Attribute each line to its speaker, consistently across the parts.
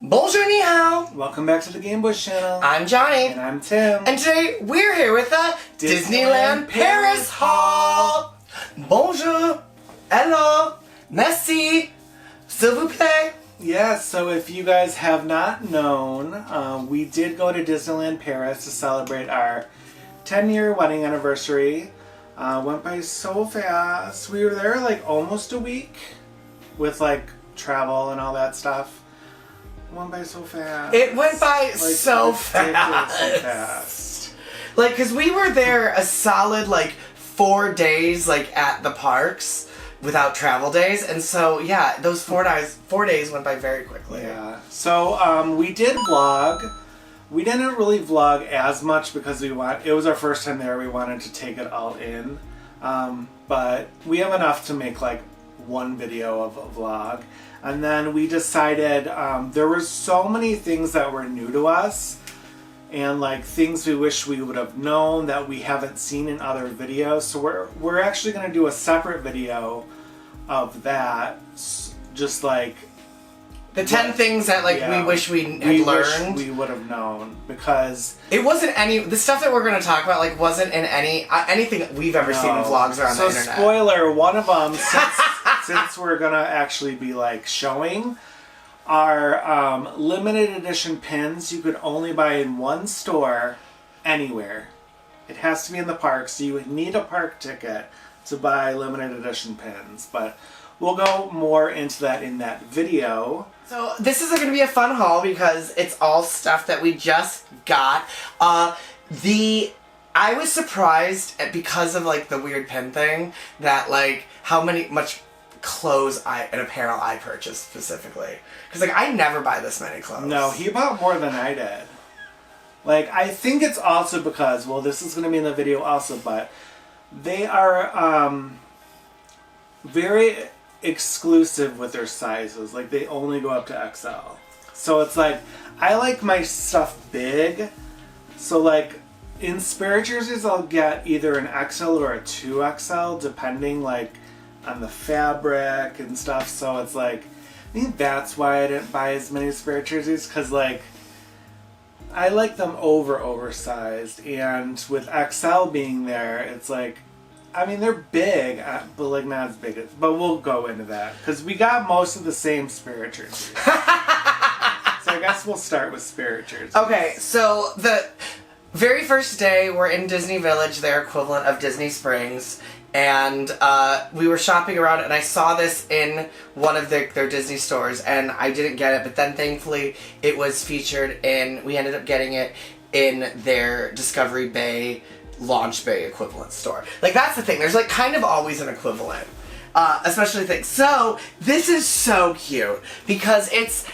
Speaker 1: Bonjour, ni hao.
Speaker 2: Welcome back to the Gaymeboyz channel.
Speaker 1: I'm Johnny.
Speaker 2: And I'm Tim.
Speaker 1: And today we're here with the Disneyland Paris haul. Bonjour. Hello. Merci. S'il vous plaît.
Speaker 2: Yeah, so if you guys have not known, we did go to Disneyland Paris to celebrate our 10-year wedding anniversary. Went by so fast. We were there like almost a week with like travel and all that stuff. Went by so fast.
Speaker 1: It went by
Speaker 2: like,
Speaker 1: so fast. Like, cause we were there a solid like 4 days, like at the parks without travel days, and so yeah, those 4 days went by very quickly.
Speaker 2: Yeah. So we did vlog. We didn't really vlog as much because it was our first time there. We wanted to take it all in, but we have enough to make like one video of a vlog. And then we decided there were so many things that were new to us and like things we wish we would have known that we haven't seen in other videos. So we're actually going to do a separate video of that, just like
Speaker 1: the 10 things that like we wish we had learned.
Speaker 2: We would have known, because
Speaker 1: it wasn't any, the stuff that we're going to talk about like wasn't in anything we've ever seen in vlogs or on the internet.
Speaker 2: So spoiler, one of them, since we're going to actually be like showing, our limited edition pins you could only buy in one store anywhere. It has to be in the park, so you would need a park ticket to buy limited edition pins, but we'll go more into that in that video. So
Speaker 1: this is going to be a fun haul because it's all stuff that we just got. I was surprised because of like the weird pin thing that like how much clothes and apparel I purchased specifically. Because like I never buy this many clothes.
Speaker 2: No, he bought more than I did. Like I think it's also because, well, this is going to be in the video also, but they are very exclusive with their sizes. Like they only go up to XL. So it's like I like my stuff big. So like in Spirit jerseys I'll get either an XL or a 2XL depending like on the fabric and stuff. So it's like I think that's why I didn't buy as many Spirit jerseys, because like I like them oversized, and with XL being there it's like, I mean, they're big, but like not as big as, but we'll go into that because we got most of the same Spirit jerseys. So I guess we'll start with Spirit jerseys.
Speaker 1: Okay, so the very first day we're in Disney Village, their equivalent of Disney Springs, and we were shopping around and I saw this in one of their Disney stores and I didn't get it, but then thankfully it was featured we ended up getting it in their Discovery Bay Launch Bay equivalent store. Like that's the thing, there's like kind of always an equivalent, especially things. So this is so cute because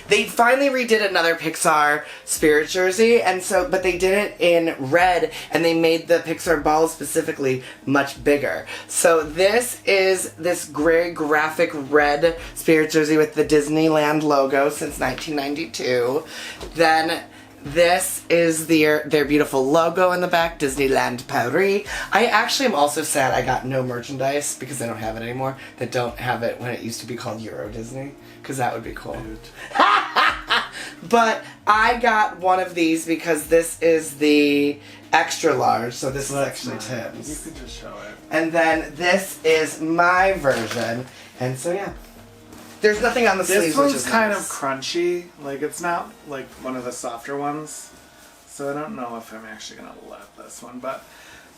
Speaker 1: they finally redid another Pixar Spirit jersey, and so but they did it in red and they made the Pixar ball specifically much bigger. So this is this gray graphic red Spirit jersey with the Disneyland logo since 1992. Then this is their beautiful logo in the back, Disneyland Paris. I actually am also sad I got no merchandise because they don't have it anymore. They don't have it when it used to be called Euro Disney, because that would be cool. But I got one of these because this is the extra large, so this is actually Tim's.
Speaker 2: You could just show it.
Speaker 1: And then this is my version, and so yeah. There's nothing on the sleeves, which is
Speaker 2: This one's kind of crunchy. Like, it's not like one of the softer ones. So I don't know if I'm actually going to let this one. But,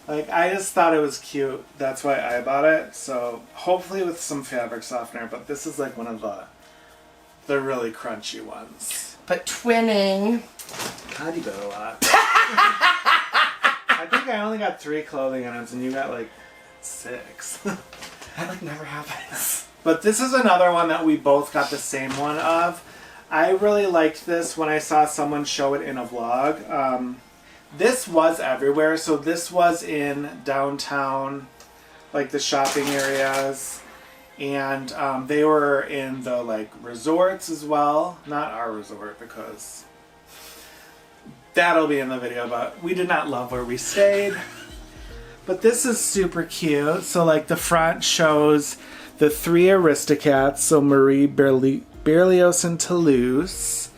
Speaker 2: like, I just thought it was cute. That's why I bought it. So, hopefully with some fabric softener. But this is, like, one of the really crunchy ones.
Speaker 1: But twinning.
Speaker 2: God, you got a lot. I think I only got 3 clothing items, and you got, like, 6.
Speaker 1: That, like, never happens.
Speaker 2: But this is another one that we both got the same one of. I really liked this when I saw someone show it in a vlog. This was everywhere, so this was in downtown, like the shopping areas, and they were in the like resorts as well. Not our resort, because that'll be in the video, but we did not love where we stayed. But this is super cute. So like the front shows the 3 Aristocats, so Marie, Berlioz, and Toulouse.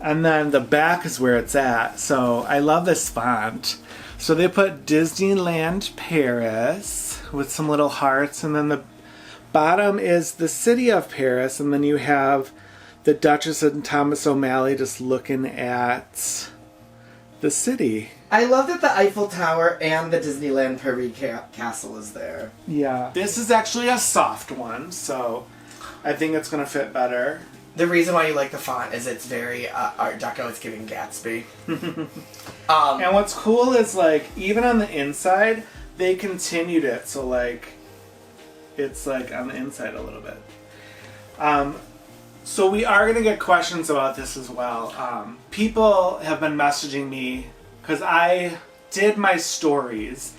Speaker 2: And then the back is where it's at. So I love this font. So they put Disneyland Paris with some little hearts. And then the bottom is the city of Paris. And then you have the Duchess and Thomas O'Malley just looking at the city.
Speaker 1: I love that the Eiffel Tower and the Disneyland Paris castle is there.
Speaker 2: Yeah. This is actually a soft one, so I think it's going to fit better.
Speaker 1: The reason why you like the font is it's very Art Deco. It's giving Gatsby.
Speaker 2: And what's cool is, like, even on the inside, they continued it. So, like, it's, like, on the inside a little bit. So we are going to get questions about this as well. People have been messaging me because I did my stories.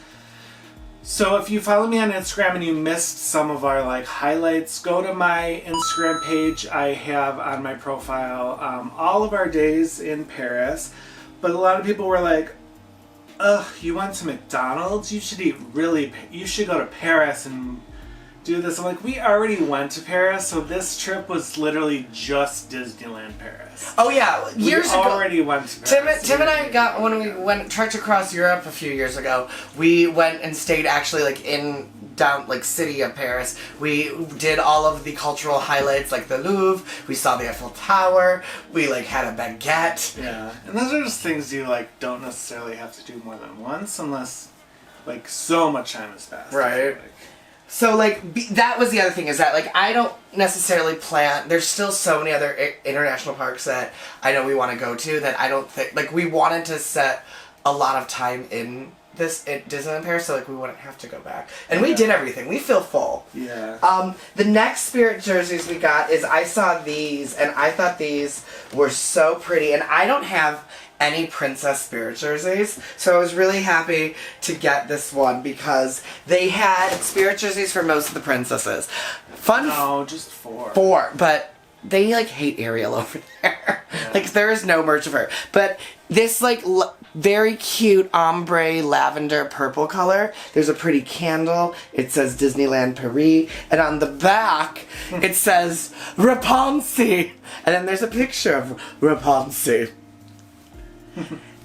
Speaker 2: So if you follow me on Instagram and you missed some of our like highlights, go to my Instagram page. I have on my profile all of our days in Paris. But a lot of people were like, ugh, you went to McDonald's? You should go to Paris and do this. I'm like, we already went to Paris, so this trip was literally just Disneyland Paris.
Speaker 1: Oh yeah, years ago.
Speaker 2: We already went to Paris.
Speaker 1: Tim and I got, when we trekked across Europe a few years ago, we went and stayed actually like in down like city of Paris. We did all of the cultural highlights like the Louvre. We saw the Eiffel Tower. We like had a baguette.
Speaker 2: Yeah, and those are just things you like don't necessarily have to do more than once unless like so much time has passed.
Speaker 1: Right. So, like, that was the other thing, is that, like, I don't necessarily plan... There's still so many other international parks that I know we want to go to that I don't think... Like, we wanted to set a lot of time in Disneyland Paris, so, like, we wouldn't have to go back. And we did everything. We feel full.
Speaker 2: Yeah.
Speaker 1: The next Spirit jerseys we got is... I saw these, and I thought these were so pretty. And I don't have any Princess Spirit jerseys, so I was really happy to get this one because they had Spirit jerseys for most of the princesses.
Speaker 2: No, just 4.
Speaker 1: 4, but they like hate Ariel over there.
Speaker 2: Yeah.
Speaker 1: Like there is no merch of her. But this like very cute ombre lavender purple color. There's a pretty candle. It says Disneyland Paris, and on the back it says Rapunzel, and then there's a picture of Rapunzel.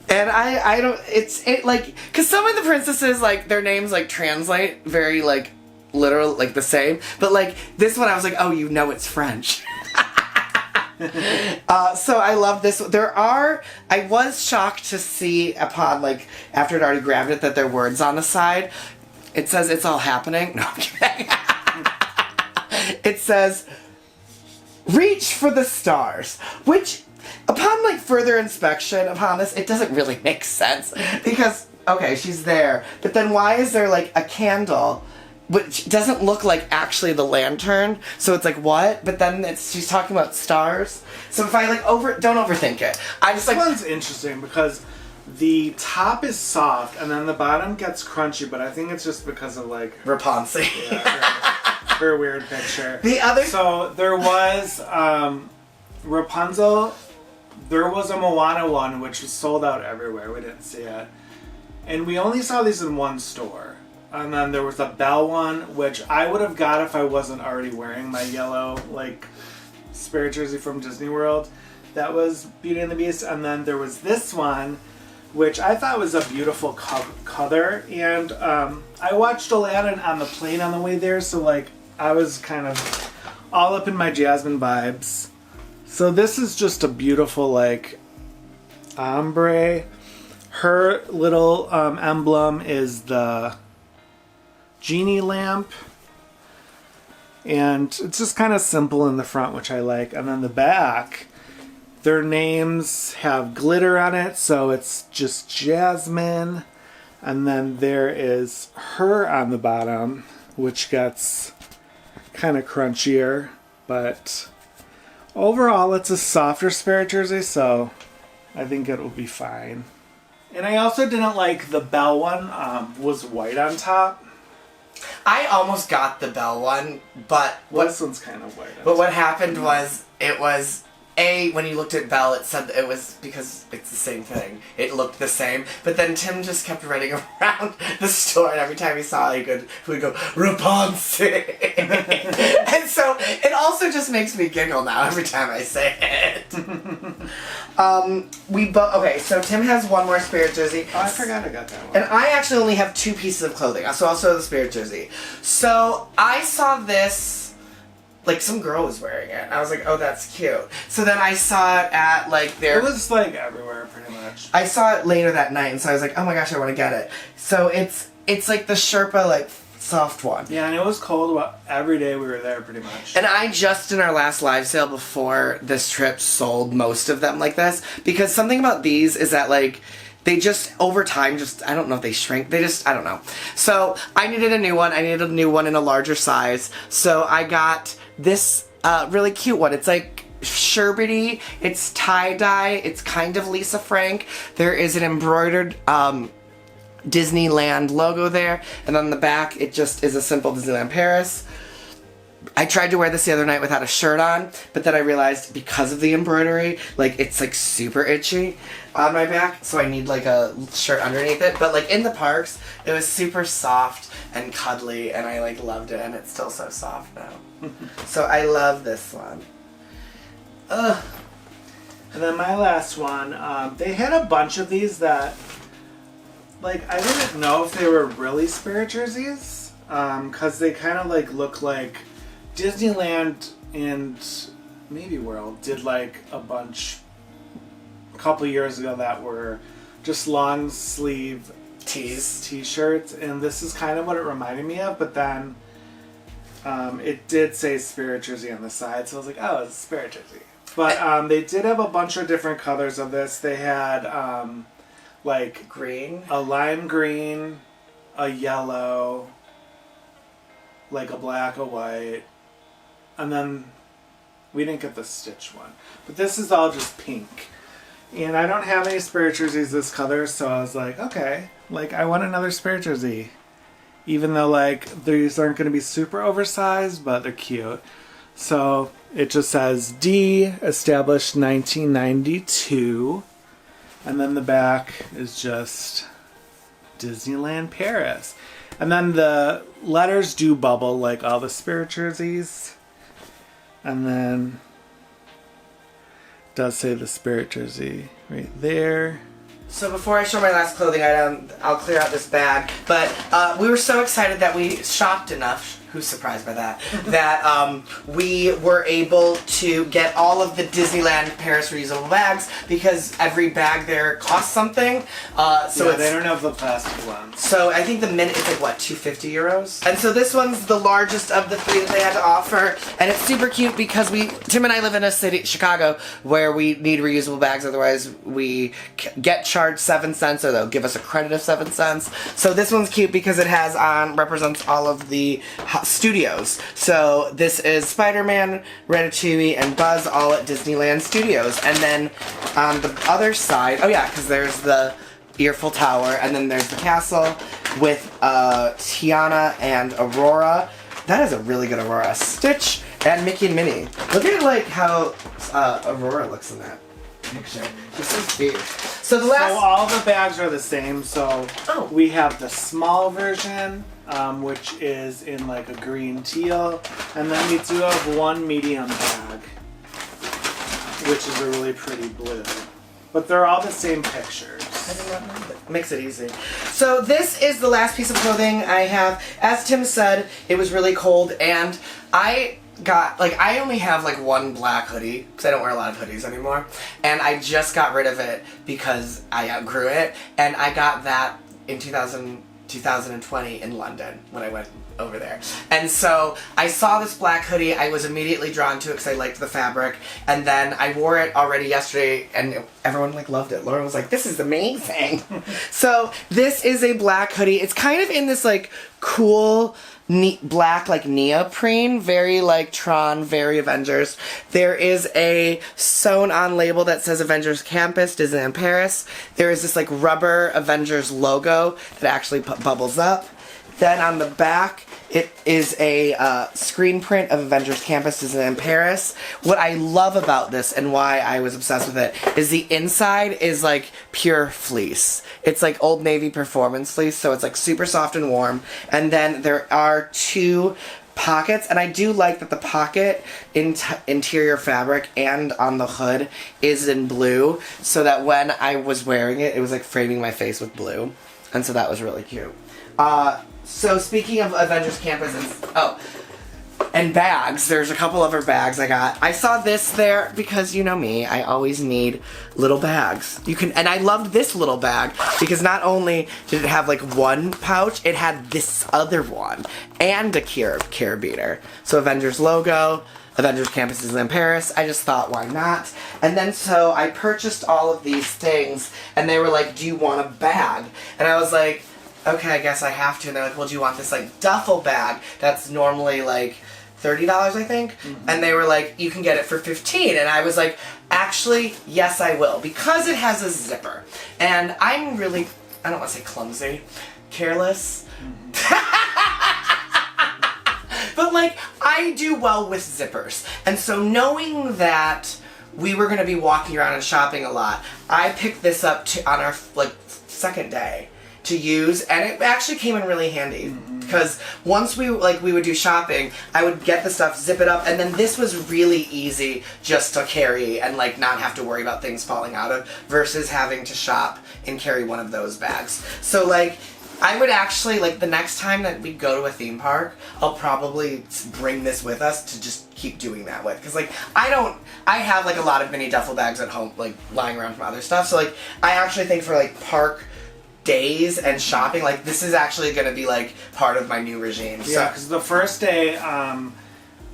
Speaker 1: And I don't, like, because some of the princesses, like, their names, like, translate very, like, literal, like, the same. But, like, this one I was like, oh, you know it's French. So I love this. I was shocked to see upon, like, after I'd already grabbed it, that there are words on the side. It says, it's all happening. No, I'm kidding. It says, reach for the stars, which... Upon, like, further inspection upon this, it doesn't really make sense. Because, okay, she's there. But then why is there, like, a candle which doesn't look like actually the lantern? So it's like, what? But then she's talking about stars. So if I, like, don't overthink it. I just, like...
Speaker 2: This one's interesting because the top is soft and then the bottom gets crunchy, but I think it's just because of, like...
Speaker 1: Rapunzel.
Speaker 2: Yeah, her weird picture.
Speaker 1: The other...
Speaker 2: So there was, Rapunzel... There was a Moana one, which was sold out everywhere. We didn't see it. And we only saw these in one store. And then there was a Belle one, which I would have got if I wasn't already wearing my yellow, like, Spirit jersey from Disney World. That was Beauty and the Beast. And then there was this one, which I thought was a beautiful color. And I watched Aladdin on the plane on the way there, so, like, I was kind of all up in my Jasmine vibes. So this is just a beautiful, like, ombre. Her little emblem is the genie lamp. And it's just kind of simple in the front, which I like. And then the back, their names have glitter on it, so it's just Jasmine. And then there is her on the bottom, which gets kind of crunchier, but... Overall, it's a softer Spirit jersey, so I think it will be fine. And I also didn't like the Belle one, was white on top.
Speaker 1: I almost got the Belle one, but...
Speaker 2: This one's kind of white on
Speaker 1: But what happened was, it was when you looked at Belle, it said that it was because it's the same thing. It looked the same. But then Tim just kept running around the store, and every time he saw it, he would go, Rapunzel. And so it also just makes me giggle now every time I say it. Okay, so Tim has one more Spirit jersey.
Speaker 2: Oh, I forgot I got that one.
Speaker 1: And I actually only have 2 pieces of clothing, so also the Spirit jersey. So I saw this, like some girl was wearing it. I was like, oh, that's cute. So then I saw it at like
Speaker 2: It was like everywhere, pretty much.
Speaker 1: I saw it later that night, and so I was like, oh my gosh, I want to get it. So it's like the Sherpa, like, soft one.
Speaker 2: Yeah, and it was cold every day we were there, pretty much.
Speaker 1: And I just, in our last live sale before this trip, sold most of them like this. Because something about these is that, like, they just, over time, I don't know if they shrink. I don't know. So I needed a new one. I needed a new one in a larger size. So I got this really cute one. It's like sherbety. It's tie-dye. It's kind of Lisa Frank. There is an embroidered Disneyland logo there, and on the back it just is a simple Disneyland Paris. I tried to wear this the other night without a shirt on, but then I realized because of the embroidery, like, it's like super itchy on my back, so I need like a shirt underneath it. But like in the parks, it was super soft and cuddly, and I like loved it, and it's still so soft now. So I love this one. Ugh.
Speaker 2: And then my last one, they had a bunch of these that, like, I didn't know if they were really Spirit jerseys, because they kind of like look like Disneyland and maybe World did like a couple years ago that were just long sleeve t-shirts, and this is kind of what it reminded me of, but then it did say Spirit jersey on the side, so I was like, oh, it's a Spirit jersey. But they did have a bunch of different colors of this. They had like
Speaker 1: green,
Speaker 2: a lime green, a yellow, like a black, a white, and then we didn't get the Stitch one. But this is all just pink. And I don't have any Spirit jerseys this color, so I was like, okay, like, I want another Spirit jersey. Even though, like, these aren't going to be super oversized, but they're cute. So it just says D, established 1992. And then the back is just Disneyland Paris. And then the letters do bubble like all the Spirit jerseys. And then it does say the Spirit jersey right there.
Speaker 1: So before I show my last clothing item, I'll clear out this bag. But we were so excited that we shopped enough. Who's surprised by that? That we were able to get all of the Disneyland Paris reusable bags because every bag there costs something. So
Speaker 2: they don't have the plastic ones.
Speaker 1: So I think the minute is like, what, €250? And so this one's the largest of the 3 that they had to offer. And it's super cute because Tim and I live in a city, Chicago, where we need reusable bags. Otherwise we get charged 7 cents, or they'll give us a credit of 7 cents. So this one's cute because it has represents all of the studios. So this is Spider-Man, Ratatouille, and Buzz all at Disneyland Studios. And then on the other side, oh yeah, because there's the Eiffel Tower, and then there's the castle with Tiana and Aurora. That is a really good Aurora. Stitch and Mickey and Minnie. Look at like how Aurora looks in that picture. She's so cute. So
Speaker 2: So all the bags are the same. So
Speaker 1: Oh.
Speaker 2: we have the small version, which is in like a green teal, and then we do have one medium bag, which is a really pretty blue. But they're all the same pictures.
Speaker 1: I did not know that. Makes it easy. So this is the last piece of clothing I have. As Tim said, it was really cold, and I only have like one black hoodie because I don't wear a lot of hoodies anymore, and I just got rid of it because I outgrew it, and I got that in 2020 in London when I went over there. And so I saw this black hoodie, I was immediately drawn to it because I liked the fabric, and then I wore it already yesterday and everyone like loved it. Lauren was like, this is amazing. So this is a black hoodie. It's kind of in this like cool black like neoprene, very like Tron, very Avengers. There is a sewn on label that says Avengers Campus, Disneyland Paris. There is this like rubber Avengers logo that actually bubbles up. Then on the back, it is a screen print of Avengers Campus Disneyland Paris. What I love about this and why I was obsessed with it is the inside is like pure fleece. It's like Old Navy performance fleece, so it's like super soft and warm. And then there are 2 pockets, and I do like that the pocket interior fabric and on the hood is in blue, so that when I was wearing it, it was like framing my face with blue. And so that was really cute. So speaking of Avengers Campus, and bags, there's a couple other bags I got. I saw this there because you know me, I always need little bags. And I loved this little bag because not only did it have like 1 pouch, it had this other one and a carabiner. So Avengers logo, Avengers Campus Disneyland Paris. I just thought, why not? And then so I purchased all of these things, and they were like, do you want a bag? And I was like, okay, I guess I have to. And they're like, well, do you want this like duffel bag that's normally like $30, I think? Mm-hmm. And they were like, you can get it for $15. And I was like, actually, yes, I will. Because it has a zipper. And I'm really, I don't want to say clumsy, careless. Mm-hmm. But like, I do well with zippers. And so knowing that we were going to be walking around and shopping a lot, I picked this up on our like second day to use, and it actually came in really handy because once we would do shopping, I would get the stuff, zip it up, and then this was really easy just to carry and like not have to worry about things falling out of versus having to shop and carry one of those bags. So like I would actually, like the next time that we go to a theme park, I'll probably bring this with us to just keep doing that with. Because like, I have like a lot of mini duffel bags at home, like lying around from other stuff. So like, I actually think for like park days and shopping, like this is actually going to be like part of my new regime.
Speaker 2: Yeah, because the first day,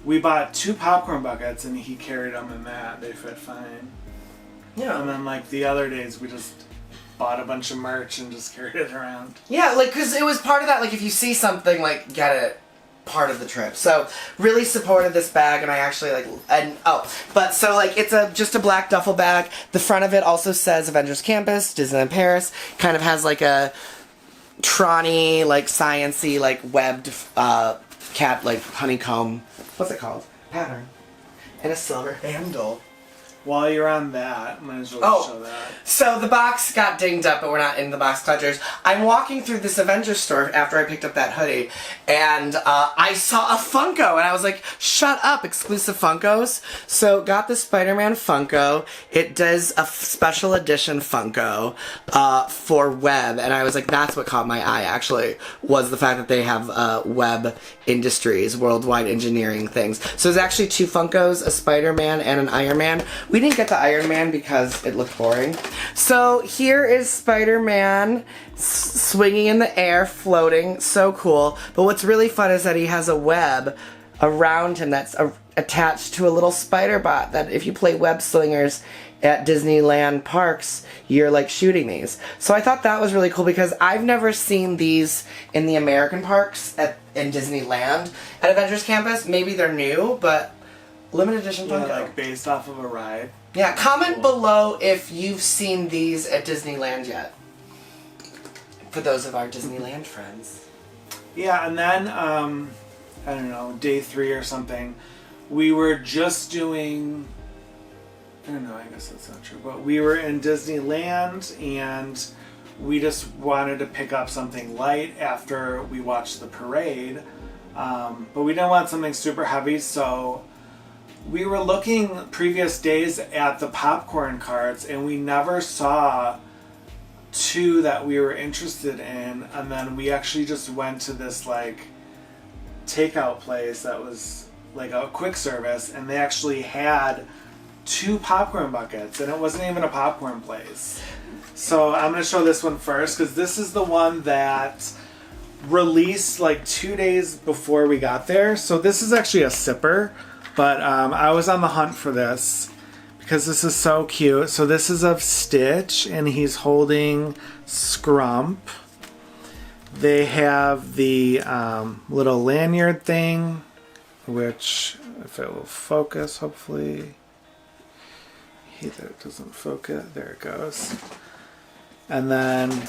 Speaker 2: we bought 2 popcorn buckets and he carried them in that. They fit fine. Yeah. And then like the other days we just bought a bunch of merch and just carried it around.
Speaker 1: Yeah, like, because it was part of that, like, if you see something, like, get it part of the trip. So, really supported this bag, and I actually, like, so, like, it's just a black duffel bag. The front of it also says Avengers Campus, Disneyland Paris. Kind of has, like, a Tron-y, like, science-y, like, webbed, honeycomb, what's it called? Pattern. And a silver handle.
Speaker 2: While you're on that, might as well show that.
Speaker 1: So the box got dinged up, but we're not in the box clutchers. I'm walking through this Avengers store after I picked up that hoodie, and I saw a Funko, and I was like, shut up, exclusive Funkos. So got the Spider-Man Funko. It does a special edition Funko for Web, and I was like, that's what caught my eye, actually, was the fact that they have Web Industries, worldwide engineering things. So there's actually 2 Funkos, a Spider-Man and an Iron Man. We didn't get the Iron Man because it looked boring. So here is Spider-Man swinging in the air, floating. So cool. But what's really fun is that he has a web around him that's attached to a little spider bot that if you play web slingers at Disneyland parks, you're like shooting these. So I thought that was really cool because I've never seen these in the American parks in Disneyland. At Avengers Campus, maybe they're new, but limited edition Funko.
Speaker 2: Yeah, like based off of a ride.
Speaker 1: Yeah, comment below if you've seen these at Disneyland yet. For those of our Disneyland friends.
Speaker 2: Yeah, and then, I don't know, day 3 or something, we were just doing, I don't know, I guess that's not true, but we were in Disneyland and we just wanted to pick up something light after we watched the parade, but we didn't want something super heavy, so we were looking previous days at the popcorn carts and we never saw 2 that we were interested in, and then we actually just went to this like takeout place that was like a quick service, and they actually had 2 popcorn buckets, and it wasn't even a popcorn place. So I'm going to show this one first because this is the one that released like 2 days before we got there. So this is actually a sipper. But I was on the hunt for this because this is so cute. So this is of Stitch, and he's holding Scrump. They have the little lanyard thing, which, if it will focus, hopefully. Either it doesn't focus. There it goes. And then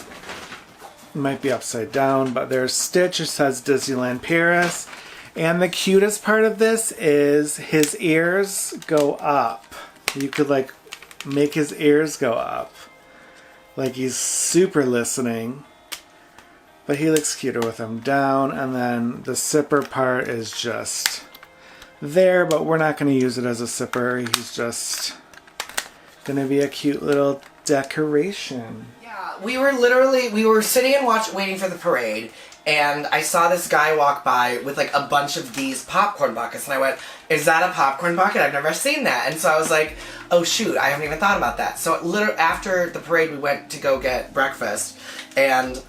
Speaker 2: might be upside down, but there's Stitch. It says Disneyland Paris. And the cutest part of this is his ears go up. You could like make his ears go up. Like he's super listening. But he looks cuter with them down. And then the zipper part is just there, but we're not going to use it as a zipper. He's just going to be a cute little decoration.
Speaker 1: Yeah, we were sitting and waiting for the parade, and I saw this guy walk by with like a bunch of these popcorn buckets, and I went, is that a popcorn bucket? I've never seen that. And so I was like, oh shoot, I haven't even thought about that. So literally after the parade, we went to go get breakfast, and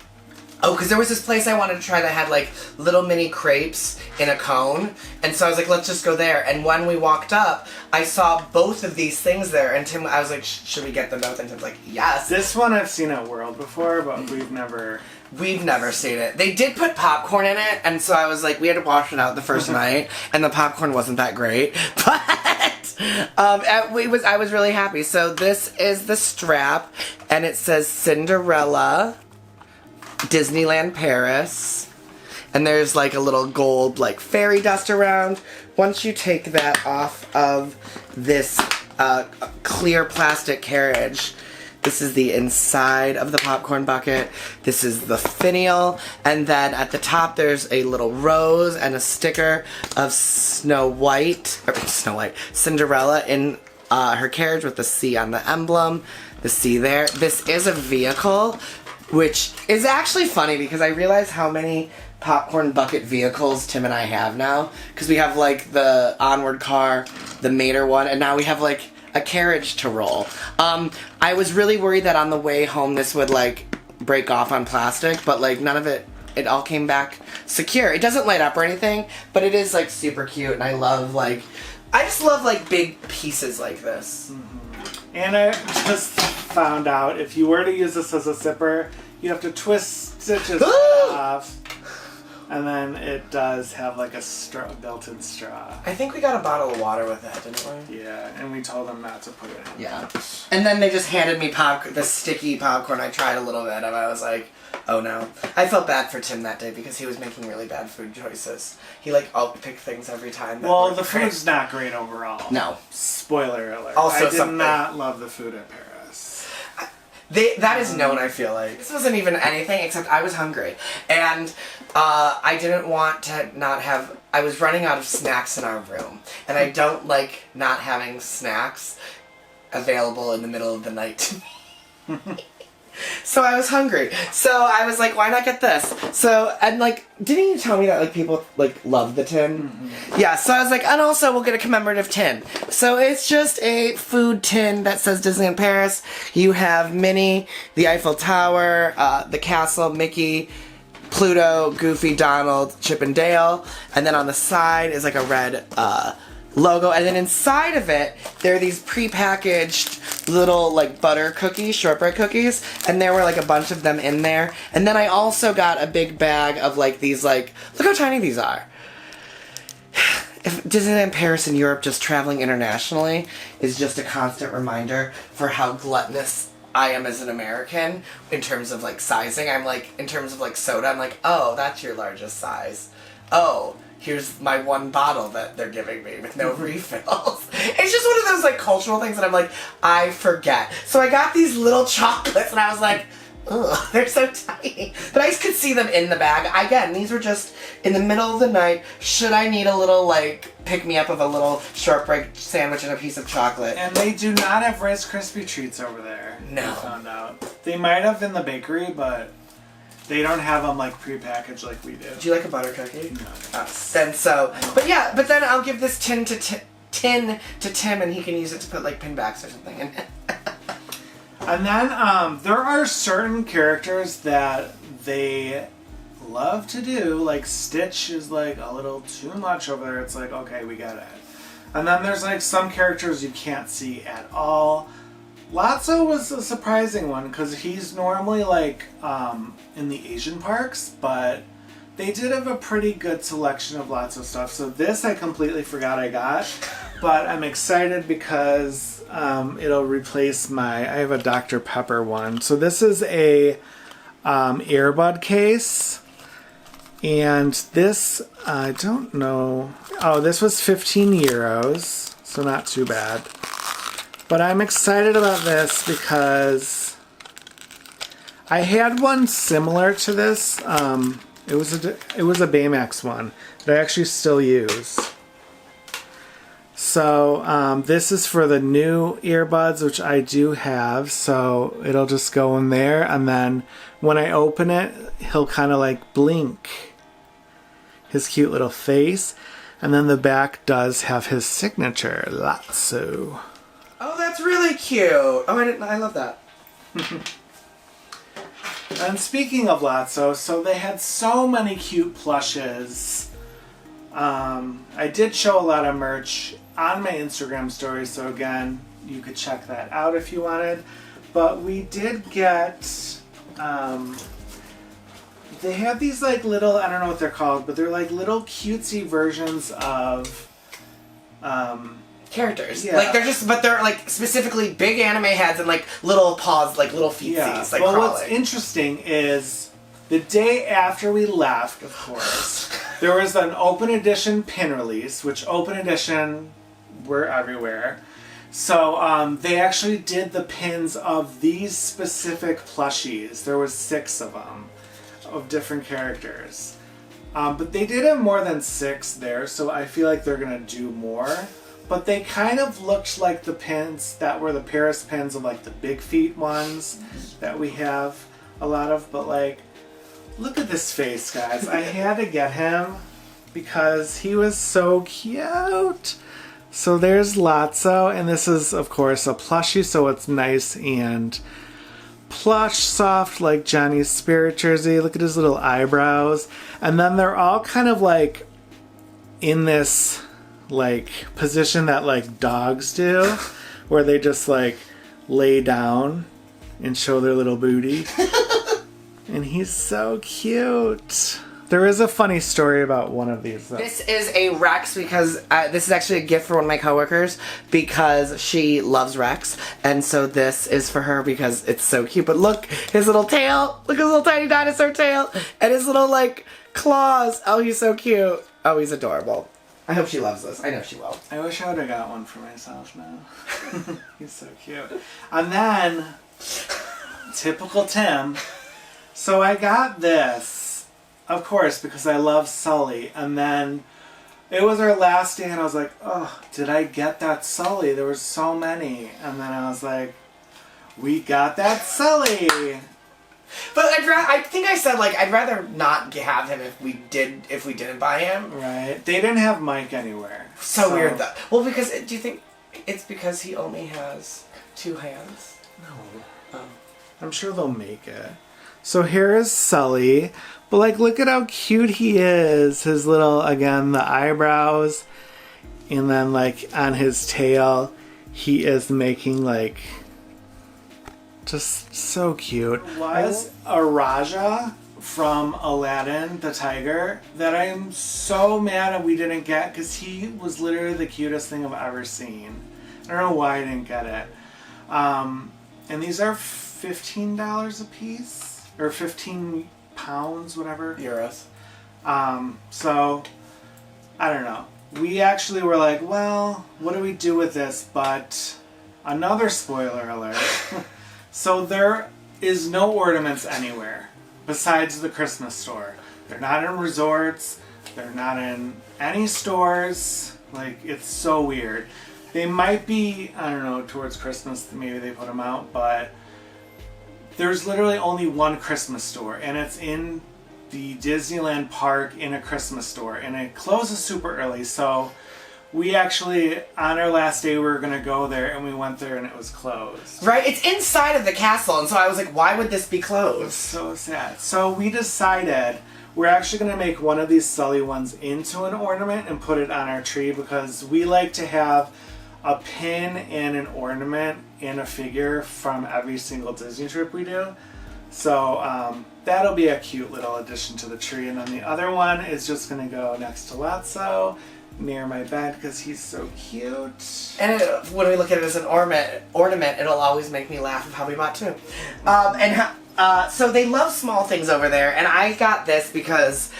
Speaker 1: because there was this place I wanted to try that had like little mini crepes in a cone, and so I was like, let's just go there. And when we walked up, I saw both of these things there, and Tim, I was like, should we get them both? And Tim's like, yes.
Speaker 2: This one I've seen at World before, but we've never
Speaker 1: seen it. They did put popcorn in it, and so I was like, we had to wash it out the first night, and the popcorn wasn't that great, but I was really happy. So this is the strap, and it says Cinderella, Disneyland Paris, and there's like a little gold like fairy dust around. Once you take that off of this clear plastic carriage, this is the inside of the popcorn bucket. This is the finial, and then at the top there's a little rose and a sticker of Cinderella in her carriage with the C on the emblem, the C there. This is a vehicle, which is actually funny because I realize how many popcorn bucket vehicles Tim and I have now. Because we have like the Onward car, the Mater one, and now we have like a carriage to roll. I was really worried that on the way home this would like break off on plastic, but like none of it all came back secure. It doesn't light up or anything, but it is like super cute, and I just love like big pieces like this.
Speaker 2: And I just found out if you were to use this as a zipper, you have to twist Stitch's off. And then it does have like a built-in straw.
Speaker 1: I think we got a bottle of water with that, didn't we?
Speaker 2: Yeah, and we told them not to put it in.
Speaker 1: Yeah. And then they just handed me the sticky popcorn. I tried a little bit, and I was like, oh no. I felt bad for Tim that day because he was making really bad food choices. He like picked things every time.
Speaker 2: Well, the food's not great overall.
Speaker 1: No.
Speaker 2: Spoiler alert.
Speaker 1: Also,
Speaker 2: I did not love the food at Paris.
Speaker 1: That is known, I feel like. This wasn't even anything except I was hungry. And I didn't want to not have... I was running out of snacks in our room. And I don't like not having snacks available in the middle of the night to me. So I was hungry. So I was like, why not get this? So, and like, didn't you tell me that like people like love the tin? Mm-hmm. Yeah, so I was like, and also we'll get a commemorative tin. So it's just a food tin that says Disneyland Paris. You have Minnie, the Eiffel Tower, the castle, Mickey, Pluto, Goofy, Donald, Chip and Dale. And then on the side is like a red logo, and then inside of it there are these pre-packaged little like butter cookies, shortbread cookies, and there were like a bunch of them in there. And then I also got a big bag of like these, like, look how tiny these are. If Disneyland Paris and Europe, just traveling internationally, is just a constant reminder for how gluttonous I am as an American in terms of like sizing. I'm like, in terms of like soda, I'm like, oh, that's your largest size. Oh, here's my one bottle that they're giving me with no refills. It's just one of those like cultural things that I'm like, I forget. So I got these little chocolates and I was like, ugh, they're so tiny. But I could see them in the bag. Again, these were just in the middle of the night. Should I need a little like pick-me-up of a little shortbread sandwich and a piece of chocolate?
Speaker 2: And they do not have Rice Krispie treats over there.
Speaker 1: No.
Speaker 2: I found out. They might have in the bakery, but they don't have them like pre-packaged like we do.
Speaker 1: Do you like a butter cookie?
Speaker 2: No.
Speaker 1: Then so, but yeah, but then I'll give this tin to Tim, and he can use it to put like pin backs or something in it.
Speaker 2: And then there are certain characters that they love to do, like Stitch is like a little too much over there. It's like, okay, we got it. And then there's like some characters you can't see at all. Lotso was a surprising one because he's normally like in the Asian parks, but they did have a pretty good selection of Lotso stuff. So this I completely forgot I got, but I'm excited because it'll replace I have a Dr. Pepper one. So this is a earbud case. And this, I don't know. Oh, this was 15 euros, so not too bad. But I'm excited about this because I had one similar to this. It was a Baymax one that I actually still use. So this is for the new earbuds, which I do have. So it'll just go in there, and then when I open it, he'll kind of like blink his cute little face, and then the back does have his signature, Lotso.
Speaker 1: Oh, that's really cute. Oh, I love that.
Speaker 2: And speaking of Lotso, so they had so many cute plushes. I did show a lot of merch on my Instagram story, so again, you could check that out if you wanted. But we did get, they have these like little, I don't know what they're called, but they're like little cutesy versions of
Speaker 1: characters.
Speaker 2: Yeah.
Speaker 1: Like they're like specifically big anime heads and like little paws, like little feetsies,
Speaker 2: Yeah.
Speaker 1: like
Speaker 2: Well,
Speaker 1: crawling.
Speaker 2: what's interesting is the day after we left, of course, there was an open edition pin release, which open edition were everywhere. So they actually did the pins of these specific plushies. There was 6 of them, of different characters. But they did have more than 6 there, so I feel like they're going to do more. But they kind of looked like the pins that were the Paris pins of like the big feet ones that we have a lot of. But like, look at this face, guys. I had to get him because he was so cute. So there's Lotso, and this is, of course, a plushie, so it's nice and plush, soft, like Johnny's Spirit jersey. Look at his little eyebrows. And then they're all kind of like in this like position that like dogs do, where they just like lay down and show their little booty. And he's so cute. There is a funny story about one of these, though.
Speaker 1: This is a Rex because this is actually a gift for one of my coworkers because she loves Rex, and so this is for her because it's so cute. But look, his little tail. Look at his little tiny dinosaur tail and his little like claws. Oh, he's so cute. Oh, he's adorable. I hope she loves this. I know she will.
Speaker 2: I wish I would have got one for myself now. He's so cute. And then, typical Tim. So I got this, of course, because I love Sully. And then it was our last day, and I was like, oh, did I get that Sully? There were so many. And then I was like, we got that Sully.
Speaker 1: But I think I said like I'd rather not have him if we didn't buy him.
Speaker 2: Right. They didn't have Mike anywhere.
Speaker 1: So weird though. Well, because do you think it's because he only has 2 hands?
Speaker 2: No. I'm sure they'll make it. So here is Sully. But like, look at how cute he is. His little, again, the eyebrows. And then like on his tail, he is making like, just so cute. Was a Raja from Aladdin, the tiger, that I am so mad that we didn't get because he was literally the cutest thing I've ever seen. I don't know why I didn't get it. And these are $15 a piece, or 15 pounds, whatever.
Speaker 1: Euros.
Speaker 2: So, I don't know. We actually were like, well, what do we do with this? But another spoiler alert. So there is no ornaments anywhere besides the Christmas store. They're not in resorts. They're not in any stores. Like, it's so weird. They might be, I don't know, towards Christmas, maybe they put them out, but there's literally only one Christmas store, and it's in the Disneyland park in a Christmas store, and it closes super early, so we actually, on our last day, we were going to go there, and we went there, and it was closed.
Speaker 1: Right, it's inside of the castle, and so I was like, why would this be closed?
Speaker 2: So sad. So we decided we're actually going to make one of these Sully ones into an ornament and put it on our tree, because we like to have a pin and an ornament in a figure from every single Disney trip we do. So that'll be a cute little addition to the tree, and then the other one is just going to go next to Lotso, near my bed, because he's so cute.
Speaker 1: And when we look at it as an ornament, it'll always make me laugh of how we bought 2. And So they love small things over there, and I got this because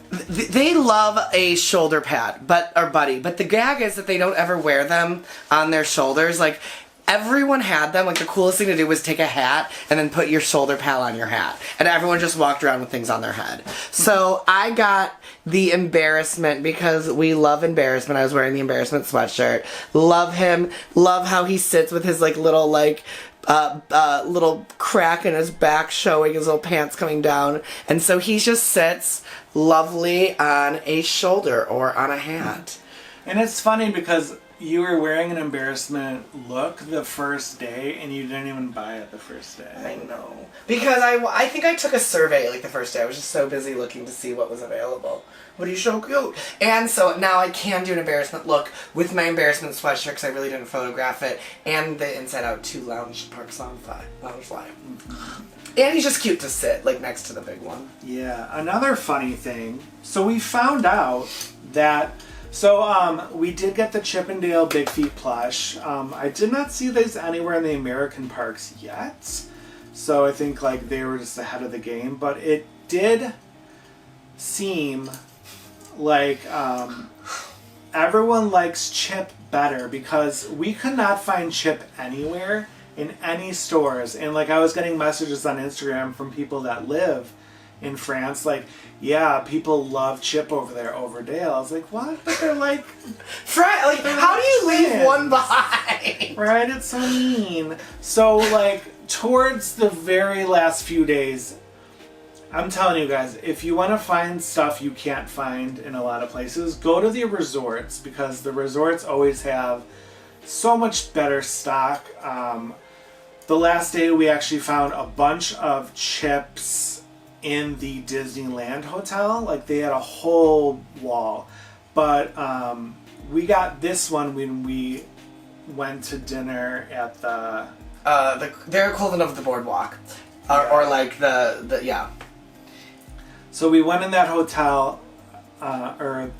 Speaker 1: they love a shoulder pad, or buddy. But the gag is that they don't ever wear them on their shoulders. Like, everyone had them. Like, the coolest thing to do was take a hat and then put your shoulder pad on your hat. And everyone just walked around with things on their head. So I got the embarrassment because we love embarrassment. I was wearing the embarrassment sweatshirt. Love him. Love how he sits with his, like, little, like, little crack in his back showing his little pants coming down. And so he just sits lovely on a shoulder or on a hat.
Speaker 2: And it's funny because you were wearing an embarrassment look the first day and you didn't even buy it the first day.
Speaker 1: I know. Because I think I took a survey like the first day. I was just so busy looking to see what was available. What are you so cute? And so now I can do an embarrassment look with my embarrassment sweatshirt because I really didn't photograph it. And the Inside Out 2 Loungefly. Mm-hmm. And he's just cute to sit, like, next to the big one.
Speaker 2: Yeah. Another funny thing. So we found out that... So, we did get the Chip 'n Dale Big Feet plush. I did not see these anywhere in the American parks yet. So I think, like, they were just ahead of the game. But it did seem like everyone likes Chip better because we could not find Chip anywhere in any stores. And, like, I was getting messages on Instagram from people that live in France, like, yeah, people love Chip over there over Dale. I was like, what? But they're like...
Speaker 1: Like, how do you leave one behind?
Speaker 2: Right? It's so mean. So, like, towards the very last few days, I'm telling you guys, if you want to find stuff you can't find in a lot of places, go to the resorts, because the resorts always have so much better stock. The last day we actually found a bunch of Chips in the Disneyland hotel. Like, they had a whole wall. But we got this one when we went to dinner at
Speaker 1: their equivalent of the boardwalk. Or like the yeah.
Speaker 2: So we went in that hotel, or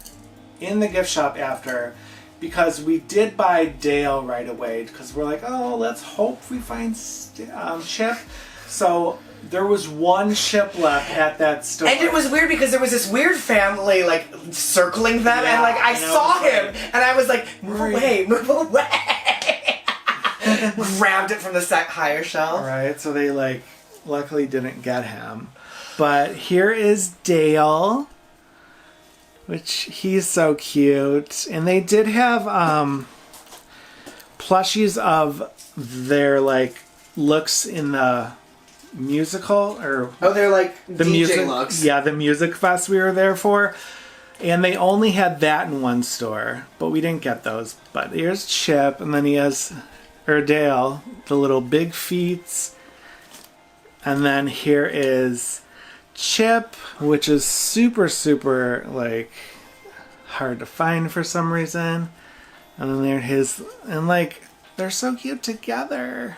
Speaker 2: in the gift shop after, because we did buy Dale right away, because we're like, oh, let's hope we find Chip. So there was one Chip left at that store.
Speaker 1: And it was weird because there was this weird family, like, circling them,
Speaker 2: Yeah,
Speaker 1: and, like, I saw him,
Speaker 2: like,
Speaker 1: and I was like, move away. Grabbed it from the higher shelf.
Speaker 2: Right, so they, like, luckily didn't get him. But here is Dale, which he's so cute. And they did have plushies of their, like, looks in the musical, or
Speaker 1: they're like
Speaker 2: the
Speaker 1: DJ
Speaker 2: music
Speaker 1: looks.
Speaker 2: Yeah, the music fest we were there for, and they only had that in one store, but we didn't get those. But here's Chip, and then he has Dale, the little big feet, and then here is Chip, which is super, like, hard to find for some reason, and then they're his, and, like, they're so cute together.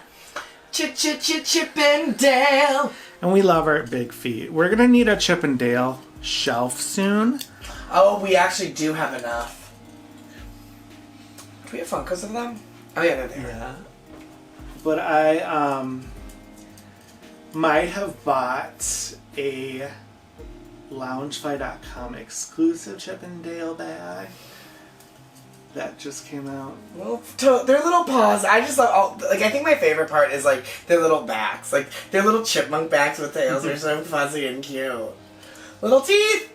Speaker 1: Chip and Dale.
Speaker 2: And we love our big feet. We're gonna need a Chip 'n Dale shelf soon.
Speaker 1: Oh, we actually do have enough. Do we have Funkos of them? Oh yeah, they're there.
Speaker 2: Yeah. But I might have bought a Loungefly.com exclusive Chip 'n Dale bag. That just came out.
Speaker 1: Well, their little paws. I just love. Like, I think my favorite part is, like, their little backs. Like, their little chipmunk backs with tails are so fuzzy and cute. Little teeth.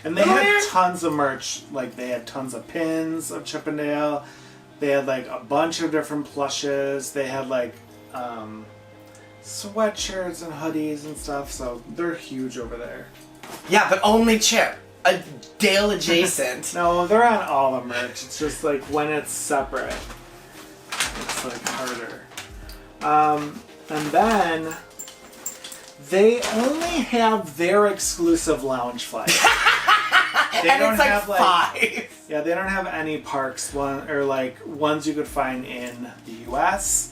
Speaker 2: And they had tons of merch. Like, they had tons of pins of Chip 'n Dale. They had, like, a bunch of different plushes. They had, like, sweatshirts and hoodies and stuff. So they're huge over there.
Speaker 1: Yeah, but only Chip. A Dale adjacent.
Speaker 2: No, they're on all the merch. It's just, like, when it's separate, it's, like, harder. And then they only have their exclusive Loungefly. They
Speaker 1: and
Speaker 2: don't
Speaker 1: it's like
Speaker 2: have,
Speaker 1: 5.
Speaker 2: Yeah, they don't have any parks ones you could find in the U.S.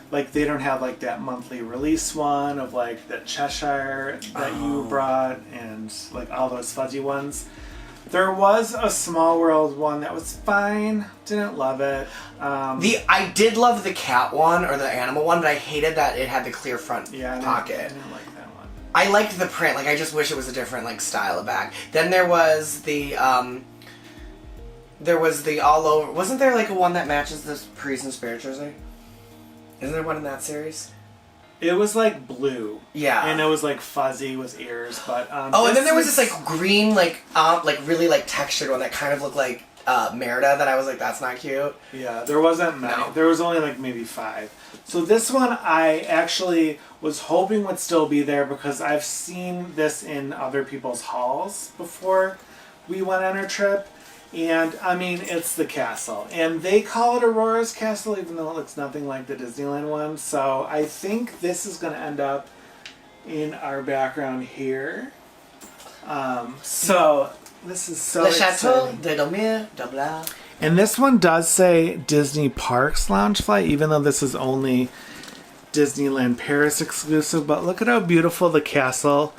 Speaker 2: Like, they don't have, like, that monthly release one of, like, the Cheshire that you brought, and, like, all those fuzzy ones. There was a Small World one that was fine. Didn't love it.
Speaker 1: I did love the cat one or the animal one, but I hated that it had the clear front pocket.
Speaker 2: I didn't like that one.
Speaker 1: I liked the print. Like, I just wish it was a different like style of bag. Then there was the all over. Wasn't there like a one that matches the Paris and Spirit jersey? Isn't there one in that series?
Speaker 2: It was like blue.
Speaker 1: Yeah.
Speaker 2: And it was like fuzzy with ears, but
Speaker 1: and then there was this like green like really like textured one that kind of looked like Merida that I was like, that's not cute.
Speaker 2: Yeah, there wasn't many.
Speaker 1: No.
Speaker 2: There was only like maybe 5. So this one I actually was hoping would still be there because I've seen this in other people's hauls before we went on our trip. And I mean, it's the castle. And they call it Aurora's Castle even though it looks nothing like the Disneyland one. So I think this is going to end up in our background here. So this is so
Speaker 1: Le Chateau
Speaker 2: exciting.
Speaker 1: de Dormir de Bla.
Speaker 2: And this one does say Disney Parks Loungefly, even though this is only Disneyland Paris exclusive. But look at how beautiful the castle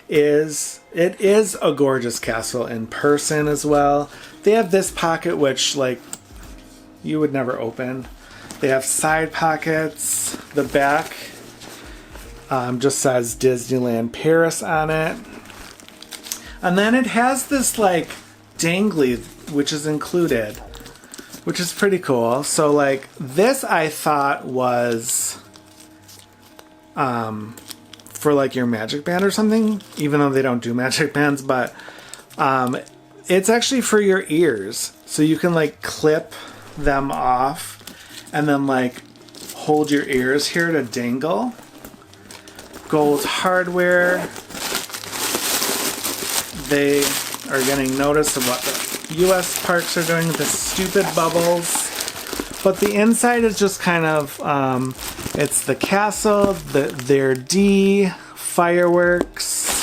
Speaker 2: is. It is a gorgeous castle in person as well. They have this pocket, which like you would never open. They have side pockets. The back just says Disneyland Paris on it. And then it has this like dangly, which is included, which is pretty cool. So like this I thought was for like your magic band or something, even though they don't do magic bands, but it's actually for your ears. So you can like clip them off and then like hold your ears here to dangle. Gold hardware. They are getting notice of what the US parks are doing with the stupid bubbles. But the inside is just kind of, it's the castle, their D, fireworks.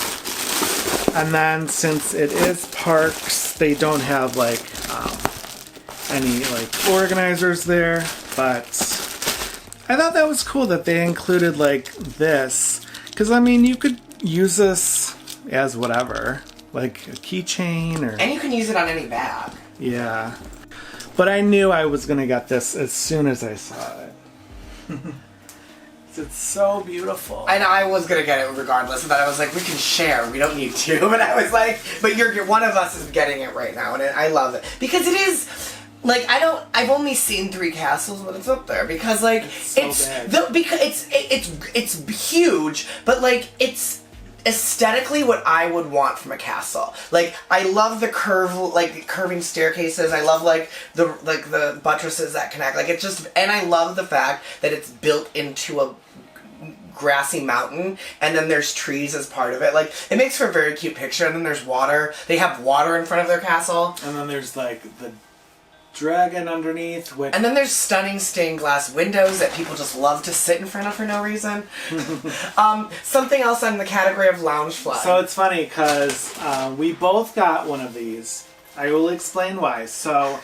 Speaker 2: And then since it is parks, they don't have like any like organizers there. But I thought that was cool that they included like this. Because I mean, you could use this as whatever. Like a keychain or...
Speaker 1: And you can use it on any bag.
Speaker 2: Yeah. But I knew I was going to get this as soon as I saw it. It's so beautiful.
Speaker 1: And I was going to get it regardless of that. I was like, we can share. We don't need to. But I was like, but you're one of us is getting it right now. And I love it. Because it is... Like, I've only seen 3 castles, but it's up there. Because, like, it's huge. But, like, it's... aesthetically what I would want from a castle. Like, I love the curving staircases. I love the buttresses that connect. Like, it's just, and I love the fact that it's built into a grassy mountain and then there's trees as part of it. Like, it makes for a very cute picture. And then there's water. They have water in front of their castle.
Speaker 2: And then there's like the dragon underneath, which...
Speaker 1: And then there's stunning stained glass windows that people just love to sit in front of for no reason. Something else on the category of Loungefly.
Speaker 2: So it's funny because we both got one of these. I will explain why. So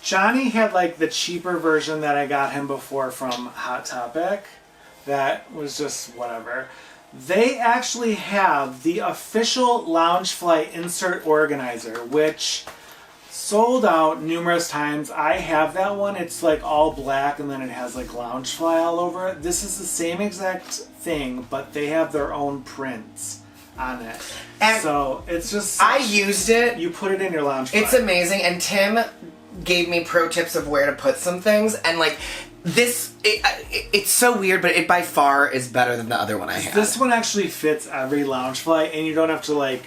Speaker 2: Johnny had like the cheaper version that I got him before from Hot Topic. That was just whatever. They actually have the official Loungefly insert organizer, which... sold out numerous times. I have that one. It's like all black and then it has like Loungefly all over it. This is the same exact thing, but they have their own prints on it. And so it's just...
Speaker 1: I used it.
Speaker 2: You put it in your Loungefly.
Speaker 1: It's amazing. And Tim gave me pro tips of where to put some things. And like this, it's so weird, but it by far is better than the other one I had.
Speaker 2: This one actually fits every Loungefly and you don't have to like...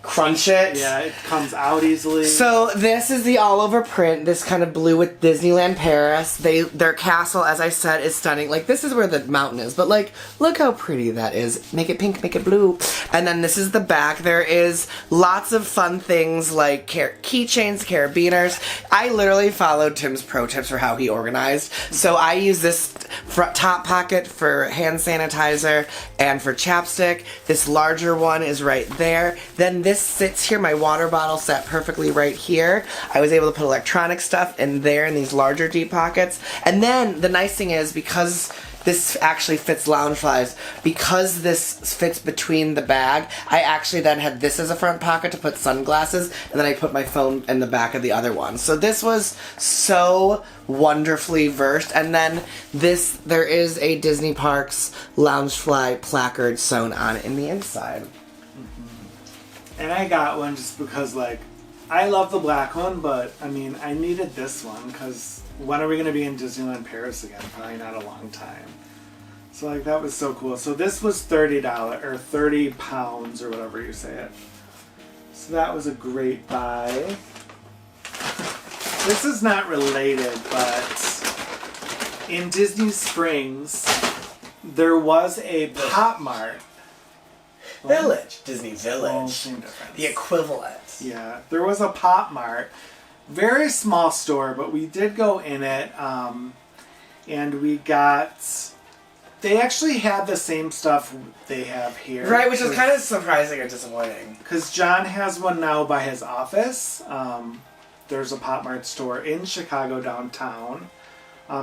Speaker 1: crunch it.
Speaker 2: Yeah, it comes out easily.
Speaker 1: So this is the all over print, this kind of blue with Disneyland Paris. Their castle, as I said, is stunning. Like, this is where the mountain is, but like, look how pretty that is. Make it pink, make it blue. And then this is the back. There is lots of fun things like keychains, carabiners. I literally followed Tim's pro tips for how he organized. So I use this front top pocket for hand sanitizer and for chapstick. This larger one is right there. Then this sits here, my water bottle sat perfectly right here. I was able to put electronic stuff in there in these larger deep pockets. And then the nice thing is, because this actually fits Loungefly's. Because this fits between the bag, I actually then had this as a front pocket to put sunglasses, and then I put my phone in the back of the other one. So this was so wonderfully versed. And then there is a Disney Parks Loungefly placard sewn on in the inside.
Speaker 2: And I got one just because, like, I love the black one, but, I mean, I needed this one because when are we going to be in Disneyland Paris again? Probably not a long time. So, like, that was so cool. So this was $30, or 30 pounds, or whatever you say it. So that was a great buy. This is not related, but in Disney Springs, there was a PopMart.
Speaker 1: Village. Disney Village.
Speaker 2: Well, same difference.
Speaker 1: The equivalent.
Speaker 2: Yeah, there was a PopMart. Very small store, but we did go in it, and we got... They actually had the same stuff they have here.
Speaker 1: Right, which is kind of surprising or disappointing.
Speaker 2: Because John has one now by his office. There's a PopMart store in Chicago downtown.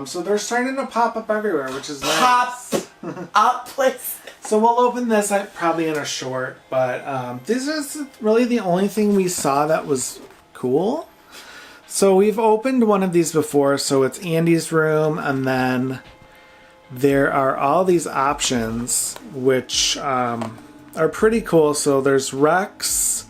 Speaker 2: So they're starting to pop up everywhere, which is nice.
Speaker 1: Pop up places.
Speaker 2: So we'll open this probably in a short, but this is really the only thing we saw that was cool. So we've opened one of these before, so it's Andy's room, and then there are all these options, which are pretty cool. So there's Rex,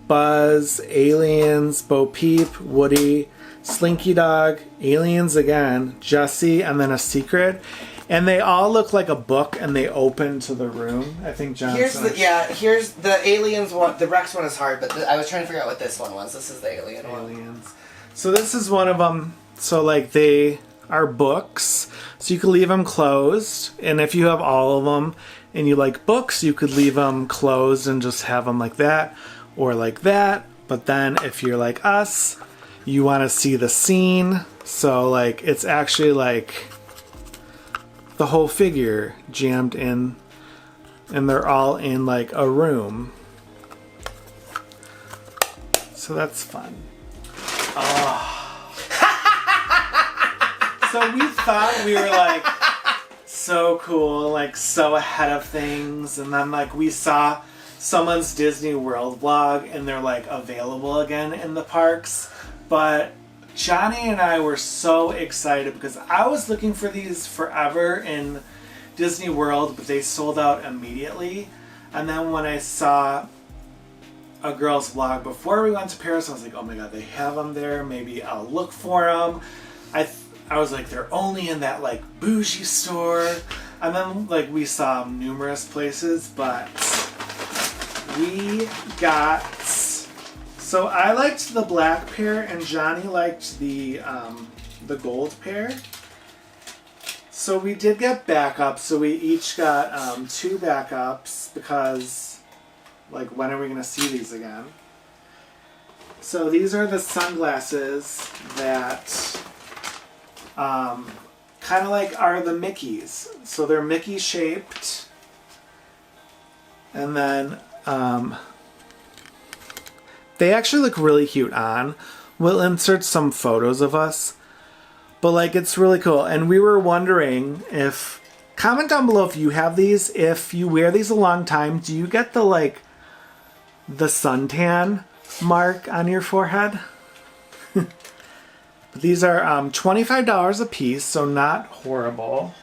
Speaker 2: Buzz, Aliens, Bo Peep, Woody, Slinky Dog, Aliens again, Jessie, and then a secret. And they all look like a book, and they open to the room. I think John.
Speaker 1: Here's the Aliens one. The Rex one is hard, but I was trying to figure out what this one was. This is the Alien one.
Speaker 2: Aliens. So this is one of them. So like they are books, so you can leave them closed. And if you have all of them, and you like books, you could leave them closed and just have them like that, or like that. But then if you're like us, you want to see the scene. So like it's actually like the whole figure jammed in, and they're all in like a room. So that's fun. So we thought we were like so cool, like so ahead of things, and then like we saw someone's Disney World vlog and they're like available again in the parks. But Johnny and I were so excited because I was looking for these forever in Disney World, but they sold out immediately. And then when I saw a girl's vlog before we went to Paris, I was like, oh my god, they have them there. Maybe I'll look for them. I was like, they're only in that like bougie store. And then like we saw numerous places, but we got... So I liked the black pair, and Johnny liked the gold pair. So we did get backups. So we each got 2 backups because, like, when are we going to see these again? So these are the sunglasses that kind of like are the Mickeys. So they're Mickey shaped, and then they actually look really cute on. We'll insert some photos of us. But like, it's really cool. And we were wondering if... Comment down below if you have these. If you wear these a long time, do you get the like... the suntan mark on your forehead? But these are $25 a piece, so not horrible.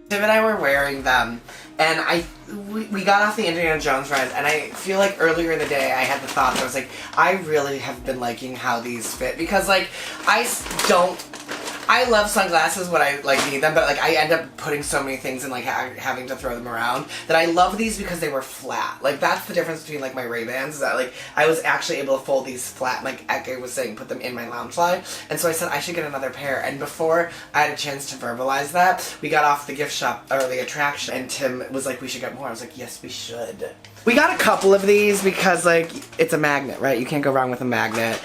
Speaker 1: Tim and I were wearing them, and we got off the Indiana Jones ride, and I feel like earlier in the day I had the thought that I was like, I really have been liking how these fit, because like I love sunglasses when I like need them, but like I end up putting so many things and like having to throw them around that I love these because they were flat. Like that's the difference between like my Ray-Bans, is that like I was actually able to fold these flat, like I was saying, put them in my Loungefly, and so I said I should get another pair. And before I had a chance to verbalize that, we got off the gift shop or the attraction, and Tim was like, we should get more. I was like, yes, we should. We got a couple of these because, like, it's a magnet, right? You can't go wrong with a magnet.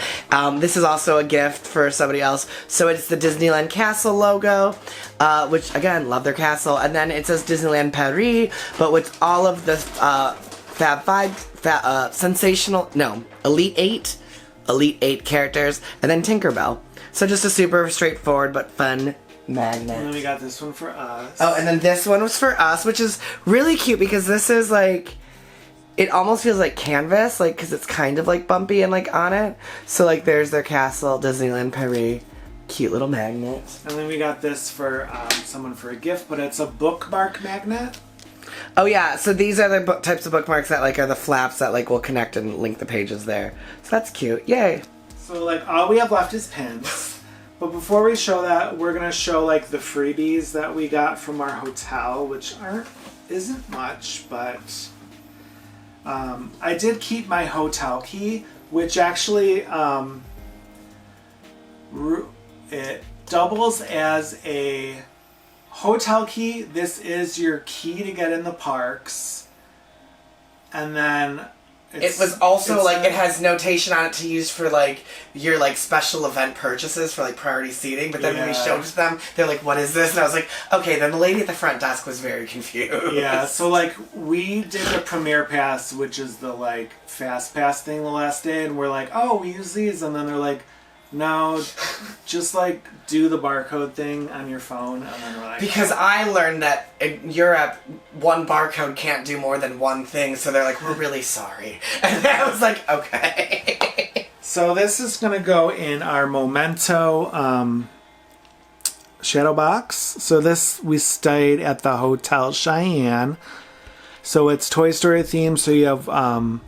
Speaker 1: This is also a gift for somebody else. So it's the Disneyland Castle logo, which, again, love their castle. And then it says Disneyland Paris, but with all of the Elite 8 Elite 8 characters, and then Tinkerbell. So just a super straightforward but fun magnet.
Speaker 2: And then we got this one for us.
Speaker 1: Oh, and then this one was for us, which is really cute because this is like, it almost feels like canvas, like, because it's kind of like bumpy and like on it. So like there's their castle, Disneyland Paris. Cute little magnet.
Speaker 2: And then we got this for someone for a gift, but it's a bookmark magnet.
Speaker 1: Oh yeah, so these are the types of bookmarks that like are the flaps that like will connect and link the pages there. So that's cute. Yay.
Speaker 2: So like all we have left is pins. But before we show that, we're gonna show like the freebies that we got from our hotel, which isn't much, but I did keep my hotel key, which actually it doubles as a hotel key. This is your key to get in the parks. And then
Speaker 1: it was also like, it has notation on it to use for like your like special event purchases for like priority seating. But then when we showed it to them, they're like, what is this? And I was like, okay, then the lady at the front desk was very confused.
Speaker 2: Yeah, so like we did the Premier Pass, which is the like fast pass thing the last day. And we're like, oh, we use these. And then they're like, no, just like do the barcode thing on your phone. And then we're like,
Speaker 1: because I learned that in Europe, one barcode can't do more than one thing, so they're like, we're really sorry. And I was like, okay.
Speaker 2: So this is going to go in our memento shadow box. So this, we stayed at the Hotel Cheyenne. So it's Toy Story themed, so you have